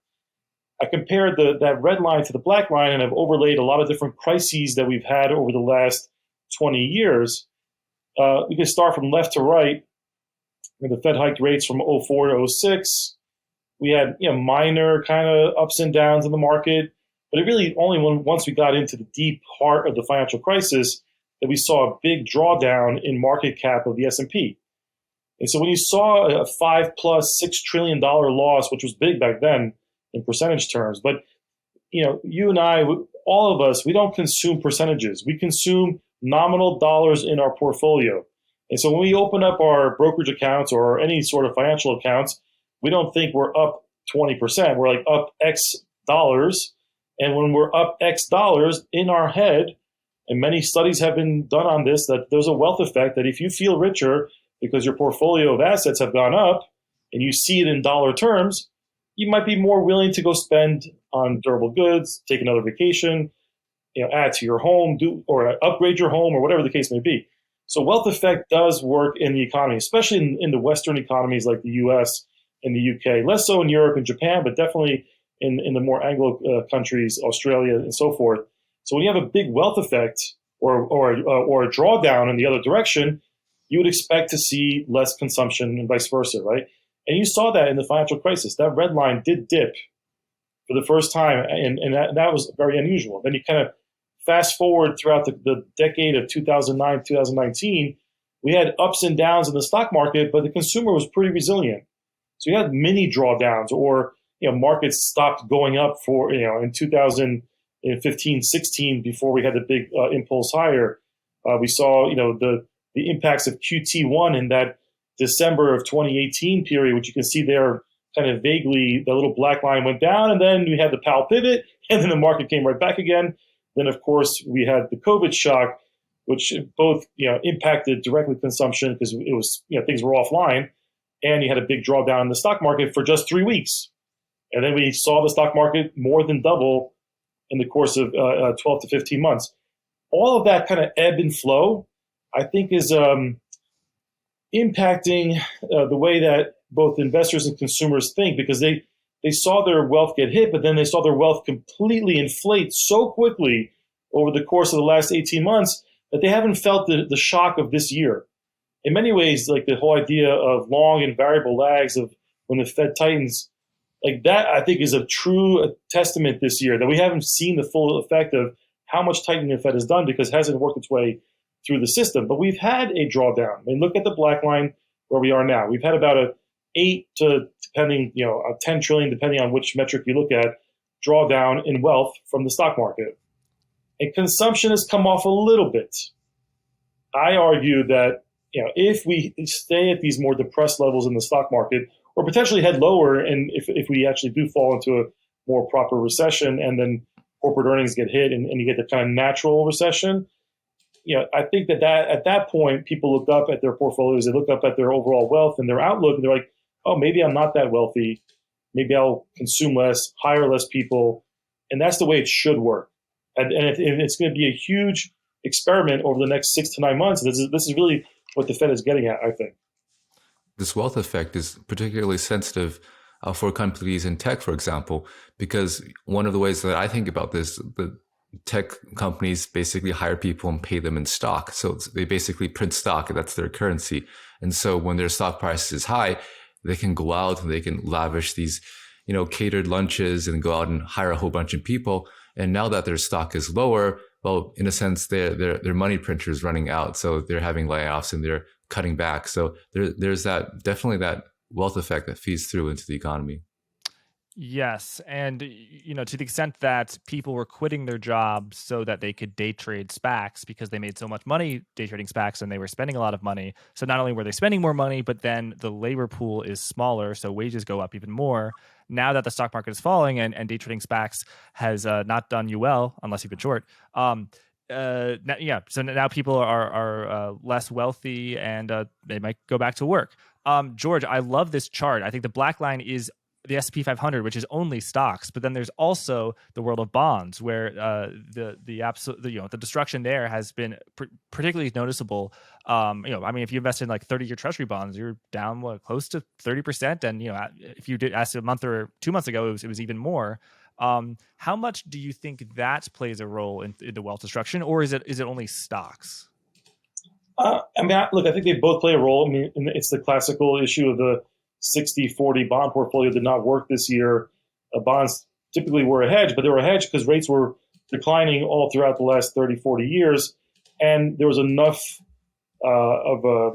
I compared that red line to the black line, and I've overlaid a lot of different crises that we've had over the last 20 years. We can start from left to right. The Fed hiked rates from 04 to 06. We had minor kind of ups and downs in the market, but it really only once we got into the deep heart of the financial crisis that we saw a big drawdown in market cap of the S&P. And so when you saw a $5+ $6 trillion loss, which was big back then in percentage terms, but you and I, all of us, we don't consume percentages. We consume nominal dollars in our portfolio. And so when we open up our brokerage accounts or any sort of financial accounts, we don't think we're up 20%. We're like up X dollars. And when we're up X dollars in our head, and many studies have been done on this, that there's a wealth effect that if you feel richer because your portfolio of assets have gone up and you see it in dollar terms, you might be more willing to go spend on durable goods, take another vacation, add to your home, or upgrade your home, or whatever the case may be. So wealth effect does work in the economy, especially in the Western economies like the U.S. and the U.K. Less so in Europe and Japan, but definitely in the more Anglo countries, Australia, and so forth. So when you have a big wealth effect or a drawdown in the other direction, you would expect to see less consumption and vice versa, right? And you saw that in the financial crisis. That red line did dip for the first time, and that was very unusual. Then you kind of fast forward throughout the decade of 2009, 2019, we had ups and downs in the stock market, but the consumer was pretty resilient. So you had mini drawdowns, or markets stopped going up for in 2015, 16 before we had the big impulse higher. We saw the impacts of QT1 in that December of 2018 period, which you can see there kind of vaguely. The little black line went down, and then we had the Powell pivot, and then the market came right back again. Then, of course, we had the COVID shock, which both impacted directly consumption because it was things were offline, and you had a big drawdown in the stock market for just 3 weeks, and then we saw the stock market more than double in the course of 12 to 15 months. All of that kind of ebb and flow, I think, is impacting the way that both investors and consumers think, because they saw their wealth get hit, but then they saw their wealth completely inflate so quickly over the course of the last 18 months that they haven't felt the shock of this year. In many ways, like the whole idea of long and variable lags of when the Fed tightens, like that, I think, is a true testament this year that we haven't seen the full effect of how much tightening the Fed has done, because it hasn't worked its way through the system. But we've had a drawdown. I mean, look at the black line where we are now. We've had about a 8 to, depending, a 10 trillion, depending on which metric you look at, drawdown in wealth from the stock market. And consumption has come off a little bit. I argue that if we stay at these more depressed levels in the stock market, or potentially head lower, and if we actually do fall into a more proper recession, and then corporate earnings get hit, and you get the kind of natural recession, I think that at that point, people look up at their portfolios, they look up at their overall wealth and their outlook, and they're like, oh, maybe I'm not that wealthy. Maybe I'll consume less, hire less people. And that's the way it should work. And it's going to be a huge experiment over the next 6 to 9 months. This is really what the Fed is getting at, I think. This wealth effect is particularly sensitive for companies in tech, for example, because one of the ways that I think about this, the tech companies basically hire people and pay them in stock. So they basically print stock, and that's their currency. And so when their stock price is high, they can go out and they can lavish these, catered lunches and go out and hire a whole bunch of people. And now that their stock is lower, well, in a sense, their money printer is running out. So they're having layoffs and they're cutting back. So there's definitely that wealth effect that feeds through into the economy. Yes. And, to the extent that people were quitting their jobs so that they could day trade SPACs because they made so much money day trading SPACs and they were spending a lot of money. So not only were they spending more money, but then the labor pool is smaller, so wages go up even more. Now that the stock market is falling and day trading SPACs has not done you well, unless you've been short, so now people are less wealthy, and they might go back to work. George, I love this chart. I think the black line is the S&P 500, which is only stocks, but then there's also the world of bonds, where the destruction there has been particularly noticeable. If you invest in like 30-year Treasury bonds, you're down close to 30%, and if you did ask a month or 2 months ago, it was even more. How much do you think that plays a role in the wealth destruction, or is it only stocks? I think they both play a role. I mean, it's the classical issue of the 60-40 bond portfolio did not work this year. Bonds typically were a hedge, but they were a hedge because rates were declining all throughout the last 30, 40 years. And there was enough of a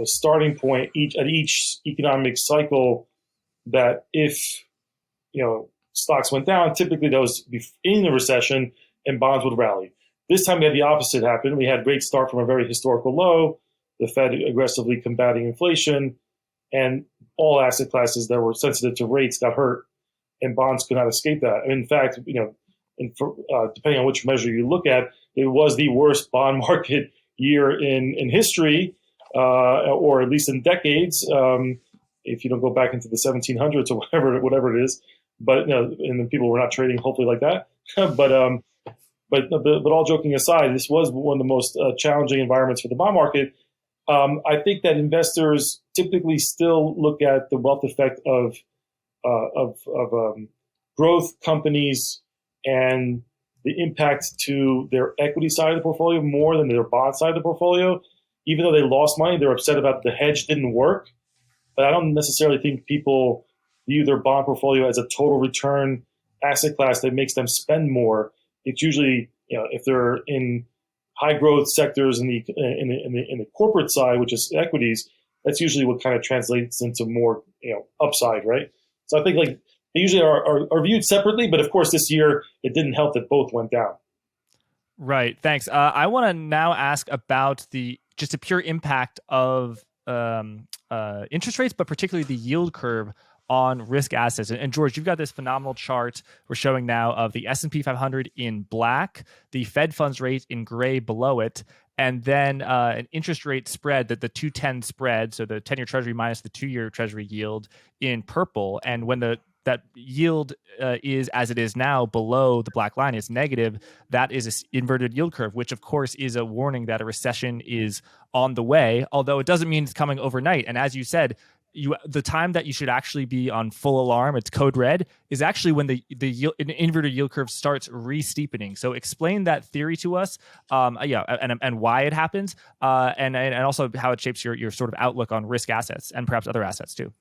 starting point at each economic cycle that if, stocks went down, typically that was in the recession, and bonds would rally. This time we had the opposite happen. We had rates start from a very historical low, the Fed aggressively combating inflation, and all asset classes that were sensitive to rates got hurt, and bonds could not escape that. And in fact, depending on which measure you look at, it was the worst bond market year in history, or at least in decades, if you don't go back into the 1700s or whatever it is. But and then people were not trading, hopefully, like that. But all joking aside, this was one of the most challenging environments for the bond market. I think that investors typically still look at the wealth effect of growth companies and the impact to their equity side of the portfolio more than their bond side of the portfolio. Even though they lost money, they're upset about the hedge didn't work. but I don't necessarily think people view their bond portfolio as a total return asset class that makes them spend more. It's usually, if they're in high growth sectors in the corporate side, which is equities, that's usually what kind of translates into more upside, right? So I think like they usually are viewed separately, but of course this year it didn't help that both went down. Right. Thanks. I want to now ask about just a pure impact of interest rates, but particularly the yield curve on risk assets. And George, you've got this phenomenal chart we're showing now of the S&P 500 in black, the Fed funds rate in gray below it, and then an interest rate spread, that the 2-10 spread, so the 10-year Treasury minus the 2-year Treasury yield in purple. And when that yield is, as it is now, below the black line, is negative, that is an inverted yield curve, which of course is a warning that a recession is on the way, although it doesn't mean it's coming overnight. And as you said, the time that you should actually be on full alarm, it's code red, is actually when the inverted yield curve starts re-steepening. So explain that theory to us, and why it happens, and also how it shapes your sort of outlook on risk assets and perhaps other assets too.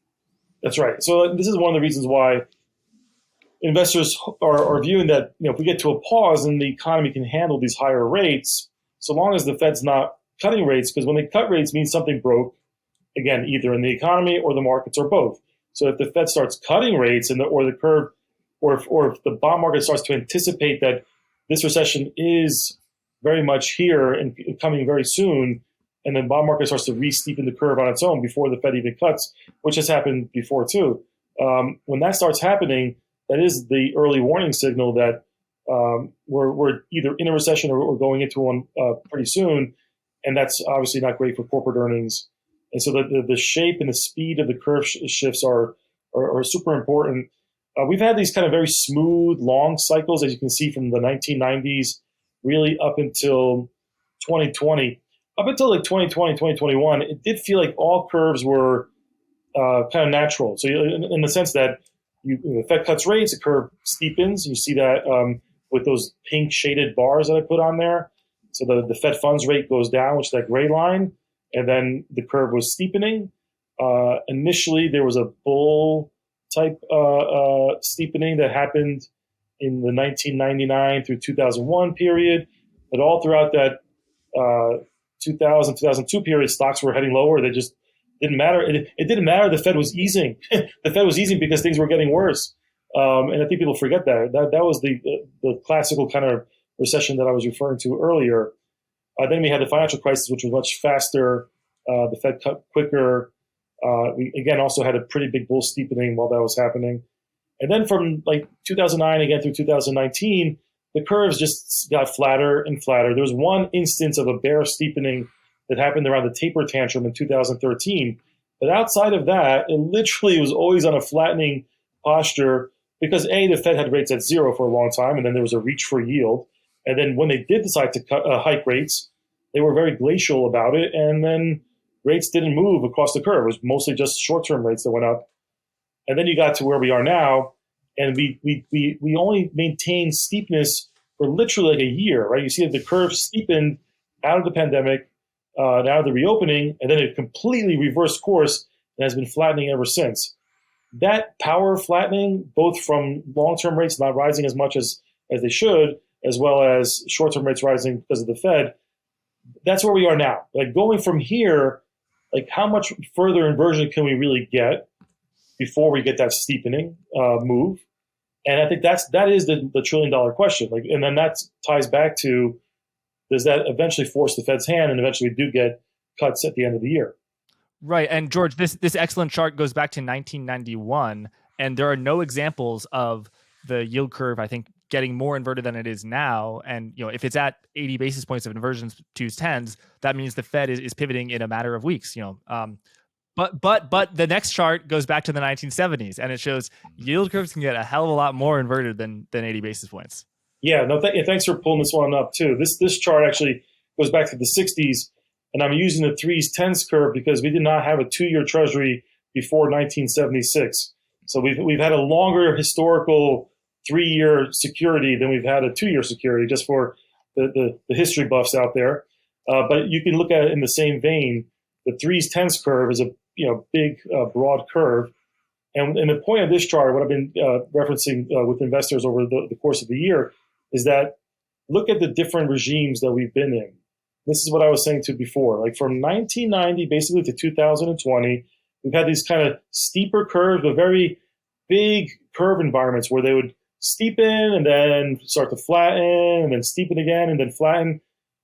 That's right. So this is one of the reasons why investors are viewing that if we get to a pause and the economy can handle these higher rates, so long as the Fed's not cutting rates, because when they cut rates means something broke, again, either in the economy or the markets or both. So if the Fed starts cutting rates or the curve, or if the bond market starts to anticipate that this recession is very much here and coming very soon, and then bond market starts to re-steepen the curve on its own before the Fed even cuts, which has happened before too. When that starts happening, that is the early warning signal that we're either in a recession or going into one pretty soon, and that's obviously not great for corporate earnings. And so the shape and the speed of the curve shifts are super important. We've had these kind of very smooth, long cycles, as you can see from the 1990s, really up until 2020. Up until like 2020, 2021, it did feel like all curves were kind of natural. So in the sense that the Fed cuts rates, the curve steepens. You see that with those pink shaded bars that I put on there. So the Fed funds rate goes down, which is that gray line. And then the curve was steepening. Initially, there was a bull type steepening that happened in the 1999 through 2001 period. But all throughout that 2000, 2002 period, stocks were heading lower. They just didn't matter. It didn't matter. The Fed was easing. The Fed was easing because things were getting worse. And I think people forget that. That was the classical kind of recession that I was referring to earlier. Then we had the financial crisis, which was much faster. The Fed cut quicker. We, again, also had a pretty big bull steepening while that was happening. And then from like 2009 again through 2019, the curves just got flatter and flatter. There was one instance of a bear steepening that happened around the taper tantrum in 2013. But outside of that, it literally was always on a flattening posture because A, the Fed had rates at zero for a long time, and then there was a reach for yield. And then when they did decide to hike rates, they were very glacial about it. And then rates didn't move across the curve. It was mostly just short-term rates that went up. And then you got to where we are now, and we only maintained steepness for literally like a year, right? You see that the curve steepened out of the pandemic, out of the reopening, and then it completely reversed course and has been flattening ever since. That power flattening, both from long-term rates not rising as much as they should, as well as short-term rates rising because of the Fed, that's where we are now. Like going from here, like how much further inversion can we really get before we get that steepening move? And I think that is the $1 trillion question. Like, and then that ties back to, does that eventually force the Fed's hand, and eventually we do get cuts at the end of the year? Right. And George, this excellent chart goes back to 1991, and there are no examples of the yield curve, I think, getting more inverted than it is now. And if it's at 80 basis points of inversions, 2s, 10s, that means the Fed is pivoting in a matter of weeks. But the next chart goes back to the 1970s, and it shows yield curves can get a hell of a lot more inverted than 80 basis points. Yeah, no, thanks for pulling this one up too. This chart actually goes back to the 60s, and I'm using the 3s, 10s curve because we did not have a 2-year Treasury before 1976. So we've had a longer historical 3-year security than we've had a 2-year security, just for the history buffs out there. But you can look at it in the same vein. The 3s, 10s curve is a big, broad curve. And the point of this chart, what I've been referencing with investors over the course of the year, is that look at the different regimes that we've been in. This is what I was saying to before. Like from 1990 basically to 2020, we've had these kind of steeper curves, but very big curve environments where they would steepen and then start to flatten and then steepen again and then flatten.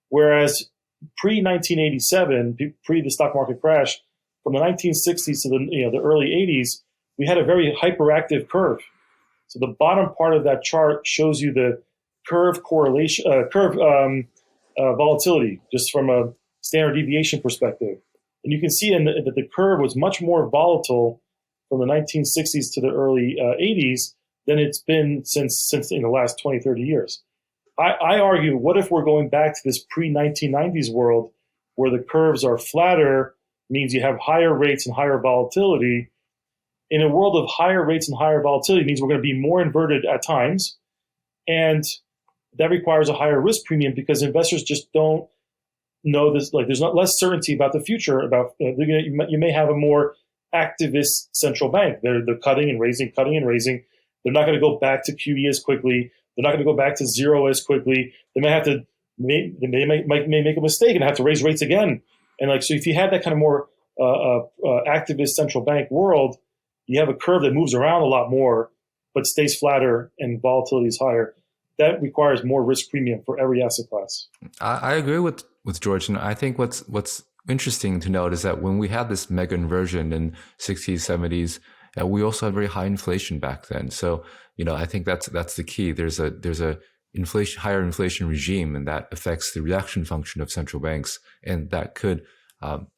Whereas pre-1987, pre the stock market crash, from the 1960s to the early 80s, we had a very hyperactive curve. So the bottom part of that chart shows you the curve correlation, volatility, just from a standard deviation perspective. And you can see that the curve was much more volatile from the 1960s to the early 80s than it's been since in the last 20, 30 years. I argue, what if we're going back to this pre-1990s world where the curves are flatter, means you have higher rates and higher volatility. In a world of higher rates and higher volatility means we're going to be more inverted at times. And that requires a higher risk premium because investors just don't know this. Like, there's not less certainty about the future. About you may have a more activist central bank. They're cutting and raising, cutting and raising. They're not going to go back to QE as quickly. They're not going to go back to zero as quickly. They may have to. They may make a mistake and have to raise rates again. And so if you had that kind of more activist central bank world, you have a curve that moves around a lot more, but stays flatter and volatility is higher. That requires more risk premium for every asset class. I agree with George, and I think what's interesting to note is that when we had this mega inversion in 60s, 70s, we also had very high inflation back then. So I think that's the key. There's a higher inflation regime, and that affects the reaction function of central banks, and that could,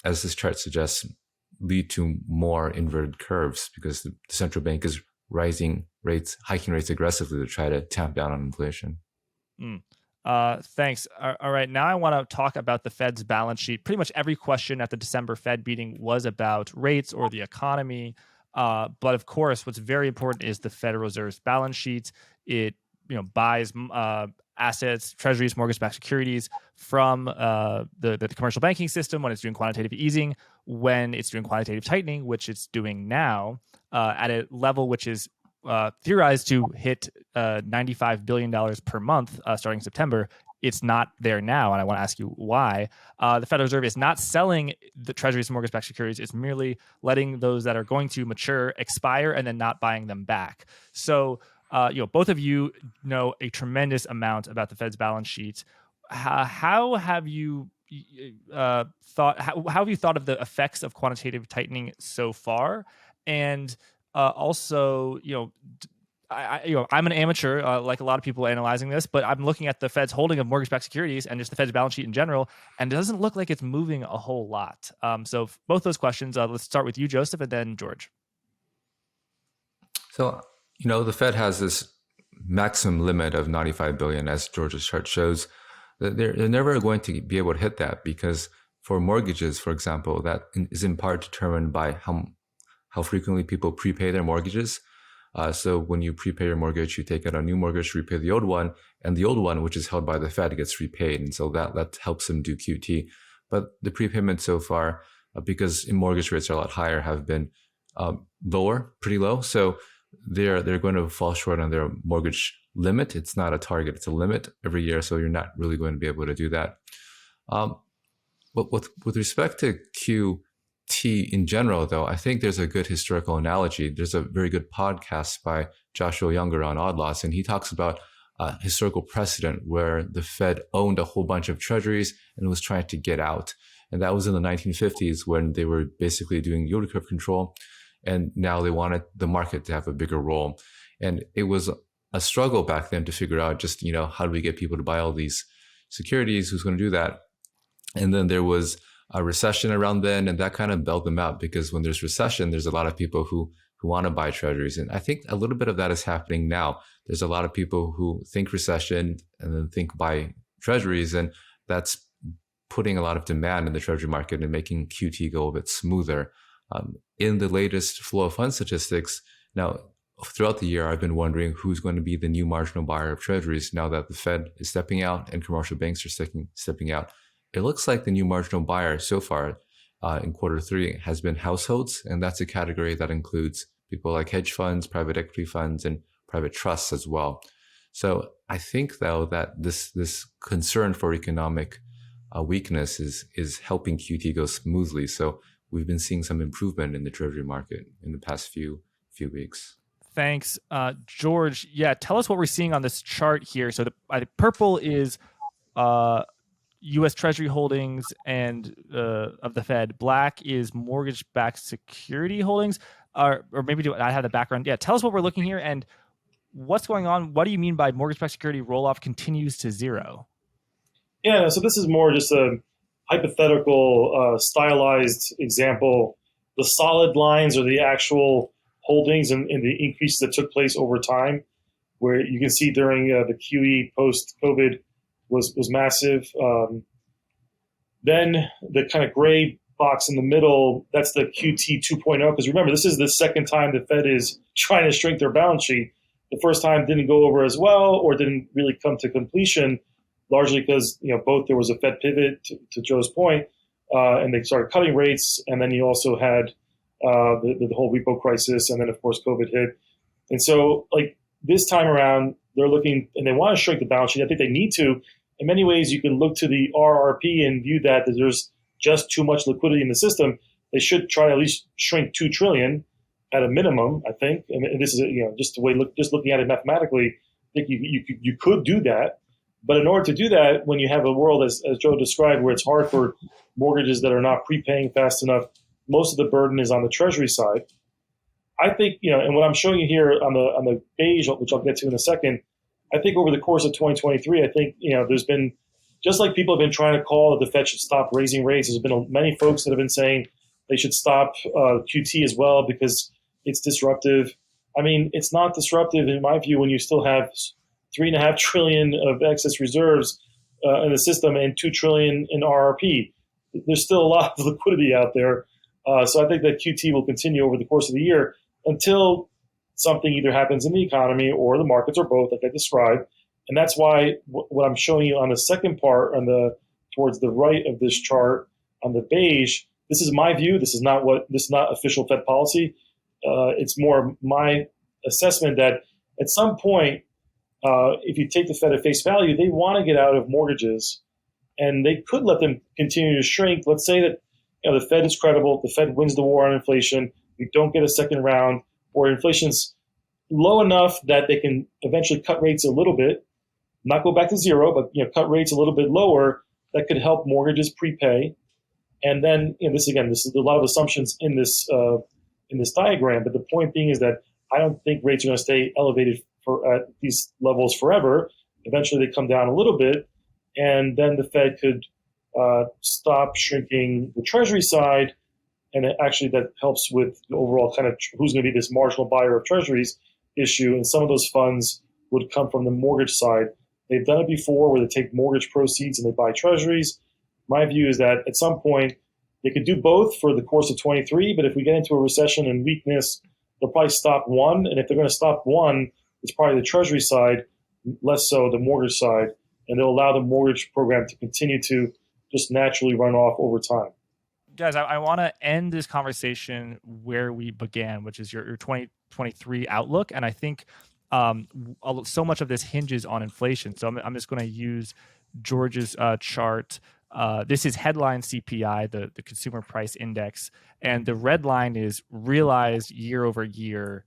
as this chart suggests, lead to more inverted curves because the central bank is hiking rates aggressively to try to tamp down on inflation. Thanks. All right. Now I want to talk about the Fed's balance sheet. Pretty much every question at the December Fed meeting was about rates or the economy. But of course, what's very important is the Federal Reserve's balance sheet. It buys assets, treasuries, mortgage-backed securities from the commercial banking system when it's doing quantitative easing, when it's doing quantitative tightening, which it's doing now at a level which is theorized to hit $95 billion per month starting September. It's not there now, and I want to ask you why. The Federal Reserve is not selling the treasuries and mortgage-backed securities. It's merely letting those that are going to mature expire and then not buying them back. So both of you know a tremendous amount about the Fed's balance sheet. How have you thought? How have you thought of the effects of quantitative tightening so far? And also, I'm an amateur, like a lot of people analyzing this, but I'm looking at the Fed's holding of mortgage-backed securities and just the Fed's balance sheet in general, and it doesn't look like it's moving a whole lot. So both those questions. Let's start with you, Joseph, and then George. So, the Fed has this maximum limit of 95 billion, as George's chart shows. They're never going to be able to hit that because for mortgages, for example, that is in part determined by how frequently people prepay their mortgages. So when you prepay your mortgage, you take out a new mortgage, repay the old one, and the old one, which is held by the Fed, gets repaid. And so that helps them do QT. But the prepayment so far, because mortgage rates are a lot higher, have been lower, pretty low. So they're going to fall short on their mortgage limit. It's not a target, it's a limit every year. So you're not really going to be able to do that. But with respect to QT in general, though, I think there's a good historical analogy. There's a very good podcast by Joshua Younger on Odd Lots, and he talks about historical precedent where the Fed owned a whole bunch of treasuries and was trying to get out. And that was in the 1950s when they were basically doing yield curve control. And now they wanted the market to have a bigger role. And it was a struggle back then to figure out just, how do we get people to buy all these securities? Who's going to do that? And then there was a recession around then, and that kind of bailed them out because when there's recession, there's a lot of people who want to buy treasuries. And I think a little bit of that is happening now. There's a lot of people who think recession and then think buy treasuries, and that's putting a lot of demand in the treasury market and making QT go a bit smoother. In the latest flow of funds statistics, now throughout the year, I've been wondering who's going to be the new marginal buyer of treasuries now that the Fed is stepping out and commercial banks are stepping out. It looks like the new marginal buyer so far in Q3 has been households, and that's a category that includes people like hedge funds, private equity funds, and private trusts as well. So I think, though, that this concern for economic weakness is helping QT go smoothly. So we've been seeing some improvement in the treasury market in the past few weeks. Thanks, George. Yeah, tell us what we're seeing on this chart here. So the purple is U.S. Treasury holdings and of the Fed. Black is mortgage-backed security holdings, or maybe do I have the background? Yeah, tell us what we're looking here and what's going on. What do you mean by mortgage-backed security roll-off continues to zero? Yeah, so this is more just a hypothetical, stylized example. The solid lines are the actual holdings and the increases that took place over time, where you can see during the QE post-COVID was massive. Then the kind of gray box in the middle, that's the QT 2.0. Because remember, this is the second time the Fed is trying to shrink their balance sheet. The first time didn't go over as well, or didn't really come to completion, largely because both there was a Fed pivot to Joe's point, and they started cutting rates, and then you also had the whole repo crisis, and then of course COVID hit. And so like this time around, they're looking and they want to shrink the balance sheet. I think they need to. In many ways, you can look to the RRP and view that there's just too much liquidity in the system. They should try to at least shrink $2 trillion at a minimum, I think. And this is just the way just looking at it mathematically, I think you could do that. But in order to do that, when you have a world as Joe described, where it's hard for mortgages that are not prepaying fast enough, most of the burden is on the Treasury side. I think and what I'm showing you here on the beige, which I'll get to in a second, I think over the course of 2023, I think there's been, just like people have been trying to call that the Fed should stop raising rates. There's been many folks that have been saying they should stop QT as well because it's disruptive. I mean, it's not disruptive in my view when you still have $3.5 trillion of excess reserves in the system and $2 trillion in RRP. There's still a lot of liquidity out there. So I think that QT will continue over the course of the year until something either happens in the economy or the markets or both, like I described. And that's why what I'm showing you on the second part, towards the right of this chart on the beige, this is my view. This is not official Fed policy. It's more my assessment that at some point, if you take the Fed at face value, they want to get out of mortgages, and they could let them continue to shrink. Let's say that the Fed is credible, the Fed wins the war on inflation, we don't get a second round, or inflation's low enough that they can eventually cut rates a little bit, not go back to zero, but cut rates a little bit lower. That could help mortgages prepay. And then this is a lot of assumptions in this diagram, but the point being is that I don't think rates are going to stay elevated at these levels forever. Eventually, they come down a little bit, and then the Fed could stop shrinking the Treasury side, and actually that helps with the overall kind of who's going to be this marginal buyer of Treasuries issue. And some of those funds would come from the mortgage side. They've done it before where they take mortgage proceeds and they buy Treasuries. My view is that at some point they could do both for the course of 23, but if we get into a recession and weakness, they'll probably stop one. And if they're going to stop one, it's probably the Treasury side, less so the mortgage side. And they'll allow the mortgage program to continue to just naturally run off over time. Guys, I want to end this conversation where we began, which is your 2023 outlook. And I think so much of this hinges on inflation. So I'm just going to use George's chart. This is headline CPI, the consumer price index. And the red line is realized year over year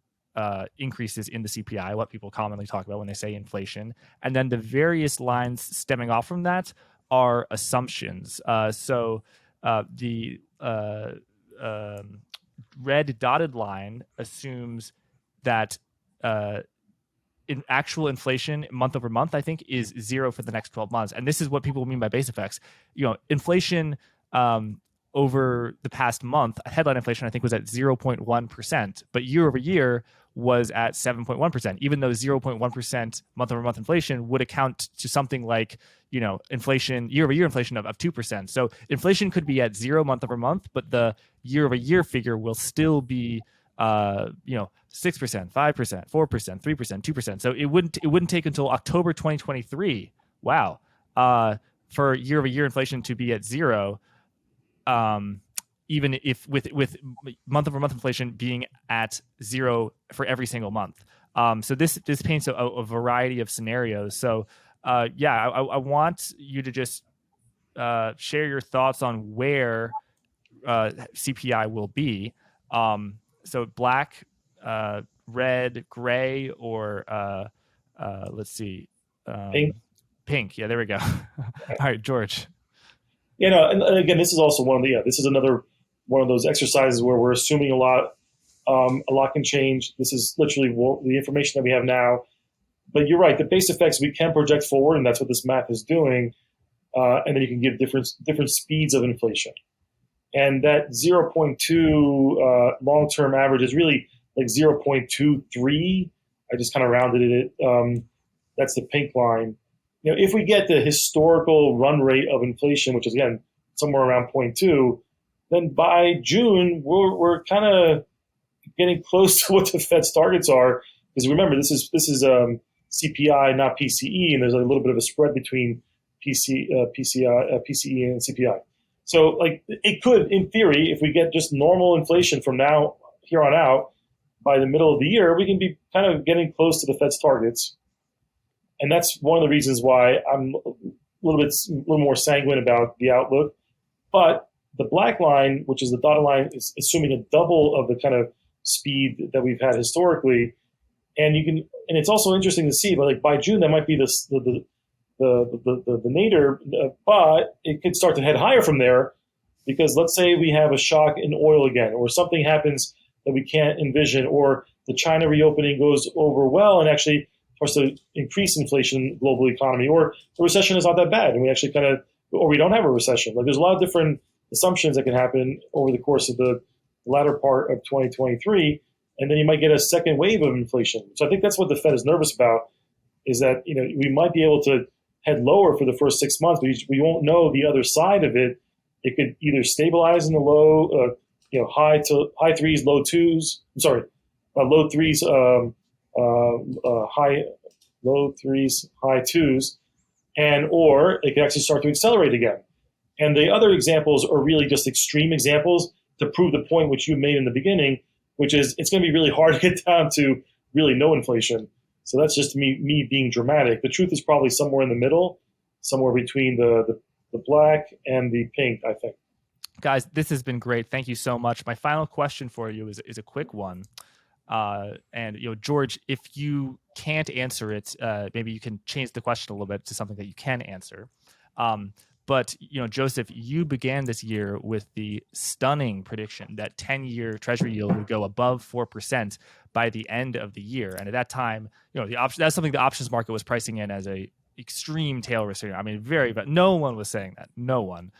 increases in the CPI, what people commonly talk about when they say inflation. And then the various lines stemming off from that are assumptions. So the red dotted line assumes that in actual inflation month over month, I think, is zero for the next 12 months. And this is what people mean by base effects. Inflation over the past month, headline inflation, I think, was at 0.1%, but year over year was at 7.1%, even though 0.1% month over month inflation would account to something like, inflation, year over year inflation of 2%. So inflation could be at zero month over month, but the year over year figure will still be 6%, 5%, 4%, 3%, 2%. So it wouldn't take until October 2023. Wow. For year over year inflation to be at zero. even if with month over month inflation being at zero for every single month. So this paints a variety of scenarios. So I want you to just share your thoughts on where CPI will be. So black, red, gray, or let's see, Pink. pink. Yeah, there we go. All right, George. And again, this is also this is another one of those exercises where we're assuming a lot. A lot can change. This is literally the information that we have now. But you're right. The base effects we can project forward, and that's what this math is doing. And then you can give different speeds of inflation. And that 0.2 long-term average is really like 0.23. I just kind of rounded it. That's the pink line. If we get the historical run rate of inflation, which is again somewhere around 0.2, then by June we're kind of getting close to what the Fed's targets are. Because remember, this is CPI, not PCE, and there's a little bit of a spread between PCE and CPI. So, like, it could, in theory, if we get just normal inflation from here on out, by the middle of the year, we can be kind of getting close to the Fed's targets. And that's one of the reasons why I'm a little more sanguine about the outlook. But the black line, which is the dotted line, is assuming a double of the kind of speed that we've had historically. And it's also interesting to see, but like by June, that might be the nadir, but it could start to head higher from there, because let's say we have a shock in oil again, or something happens that we can't envision, or the China reopening goes over well and actually starts to increase inflation in the global economy, or the recession is not that bad and we actually or we don't have a recession. Like, there's a lot of different assumptions that can happen over the course of the latter part of 2023, and then you might get a second wave of inflation. So I think that's what the Fed is nervous about, is that we might be able to head lower for the first 6 months, but we won't know the other side of it. It could either stabilize in the low, high threes, low twos. Low threes, low threes, high twos, or it could actually start to accelerate again. And the other examples are really just extreme examples to prove the point which you made in the beginning, which is it's going to be really hard to get down to really no inflation. So that's just me being dramatic. The truth is probably somewhere in the middle, somewhere between the black and the pink, I think. Guys, this has been great. Thank you so much. My final question for you is a quick one. And George, if you can't answer it, maybe you can change the question a little bit to something that you can answer. But Joseph, you began this year with the stunning prediction that 10-year Treasury yield would go above 4% by the end of the year. And at that time, that's something the options market was pricing in as a extreme tail risk. I mean, but no one was saying that. No one.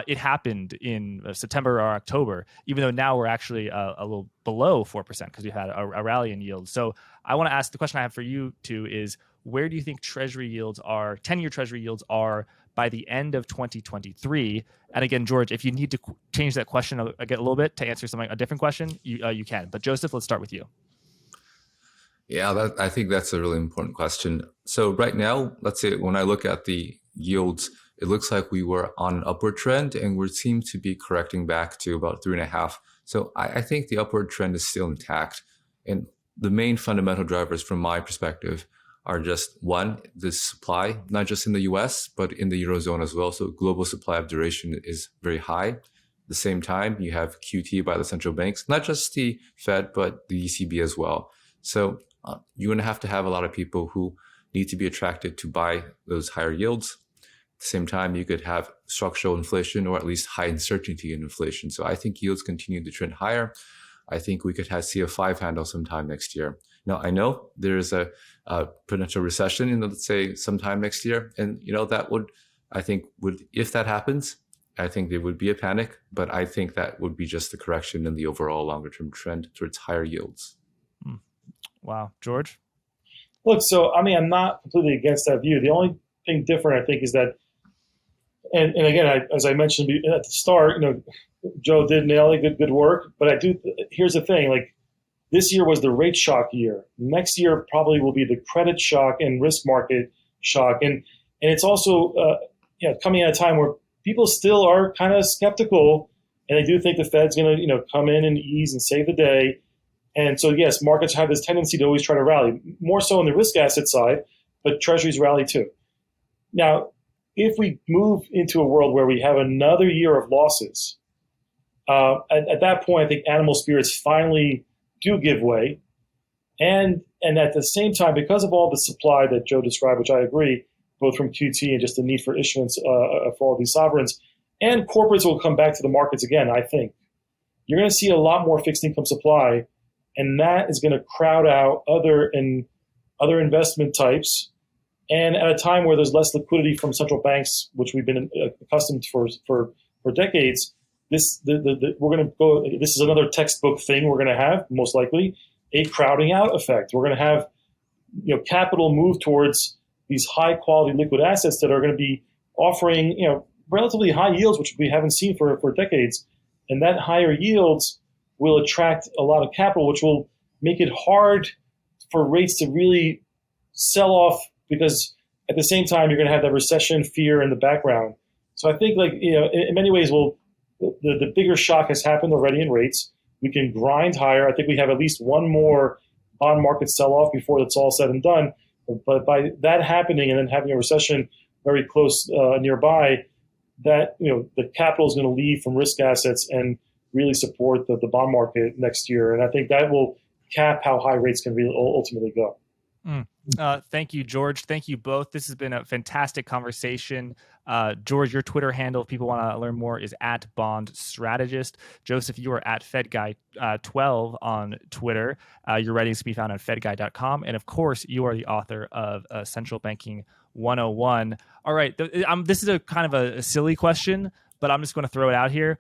It happened in September or October, even though now we're actually a little below 4% because we had a rally in yield. So I want to ask, the question I have for you two is, where do you think Treasury yields are, 10-year Treasury yields are by the end of 2023? And again, George, if you need to change that question a little bit to answer a different question, you can. But Joseph, let's start with you. Yeah, I think that's a really important question. So right now, let's say when I look at the yields, it looks like we were on an upward trend and we seem to be correcting back to about 3.5. So I think the upward trend is still intact. And the main fundamental drivers from my perspective are just, one, the supply, not just in the US, but in the Eurozone as well. So global supply of duration is very high. At the same time, you have QT by the central banks, not just the Fed, but the ECB as well. So you're going to have a lot of people who need to be attracted to buy those higher yields. At the same time, you could have structural inflation, or at least high uncertainty in inflation. So I think yields continue to trend higher. I think we could see a 5 handle sometime next year. Now, I know there is a potential recession in, let's say, sometime next year. And, that would, if that happens, I think there would be a panic. But I think that would be just a correction in the overall longer term trend towards higher yields. Wow. George? Look, so, I'm not completely against that view. The only thing different, I think, is that, and again, as I mentioned at the start, Joe did nail it, good work. But here's the thing, like, this year was the rate shock year. Next year probably will be the credit shock and risk market shock. And it's also coming at a time where people still are kind of skeptical and I do think the Fed's going to come in and ease and save the day. And so, yes, markets have this tendency to always try to rally, more so on the risk asset side, but treasuries rally too. Now, if we move into a world where we have another year of losses, at that point, I think animal spirits finally do give way. And at the same time, because of all the supply that Joe described, which I agree, both from QT and just the need for issuance for all these sovereigns, and corporates will come back to the markets again, I think. You're going to see a lot more fixed income supply, and that is going to crowd out other investment types. And at a time where there's less liquidity from central banks, which we've been accustomed for decades, we're going to go. This is another textbook thing we're going to have, most likely, a crowding out effect. We're going to have capital move towards these high quality liquid assets that are going to be offering relatively high yields, which we haven't seen for decades. And that higher yields will attract a lot of capital, which will make it hard for rates to really sell off, because at the same time, you're going to have that recession fear in the background. So I think, in many ways, the bigger shock has happened already in rates. We can grind higher. I think we have at least one more bond market sell-off before it's all said and done. But by that happening and then having a recession very close nearby, that the capital is going to leave from risk assets and really support the bond market next year. And I think that will cap how high rates can really ultimately go. Thank you, George. Thank you both. This has been a fantastic conversation. George, your Twitter handle, if people want to learn more, is @bondstrategist. Joseph, you are @FedGuy12 on Twitter. Your writings can be found on fedguy.com. And of course, you are the author of Central Banking 101. All right. This is a kind of a silly question, but I'm just going to throw it out here.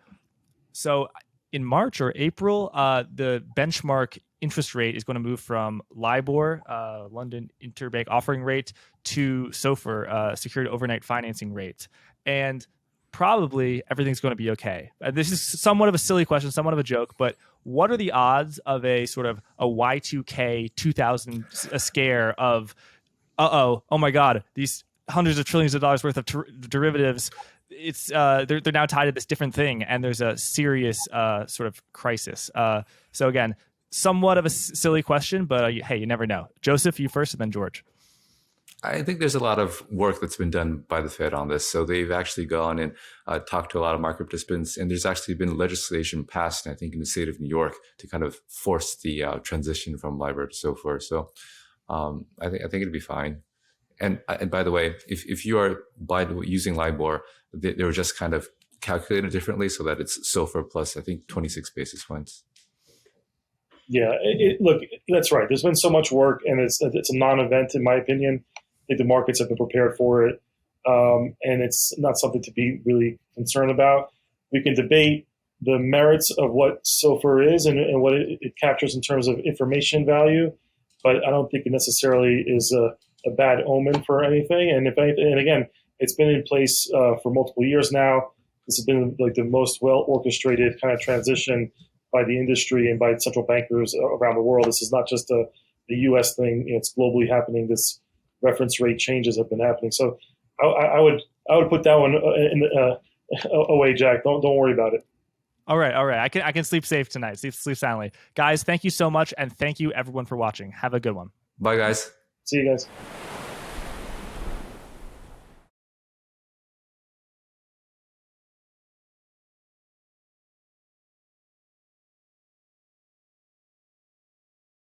So in March or April, the benchmark interest rate is going to move from LIBOR, London Interbank Offering Rate, to SOFR, Secured Overnight Financing Rate. And probably everything's going to be okay. This is somewhat of a silly question, somewhat of a joke, but what are the odds of a sort of a Y2K 2000 scare of, oh my God, these hundreds of trillions of dollars worth of derivatives, it's they're now tied to this different thing, and there's a serious sort of crisis. So again, somewhat of a silly question, but hey, you never know. Joseph, you first, and then George. I think there's a lot of work that's been done by the Fed on this. So they've actually gone and talked to a lot of market participants, and there's actually been legislation passed, I think, in the state of New York to kind of force the transition from LIBOR to SOFR. So I think it'd be fine. And by the way, if you are using LIBOR, they were just kind of calculated differently so that it's SOFR plus, I think, 26 basis points. Yeah, look, that's right. There's been so much work, and it's a non-event, in my opinion. I think the markets have been prepared for it, and it's not something to be really concerned about. We can debate the merits of what SOFR is and what it captures in terms of information value, but I don't think it necessarily is a bad omen for anything. And if anything, and again, it's been in place for multiple years now. This has been like the most well-orchestrated kind of transition by the industry and by central bankers around the world. This is not just a U.S. thing; it's globally happening. This reference rate changes have been happening. So I would put that one away, Jack. Don't worry about it. All right. I can sleep safe tonight. Sleep soundly, guys. Thank you so much, and thank you everyone for watching. Have a good one. Bye, guys. See you guys.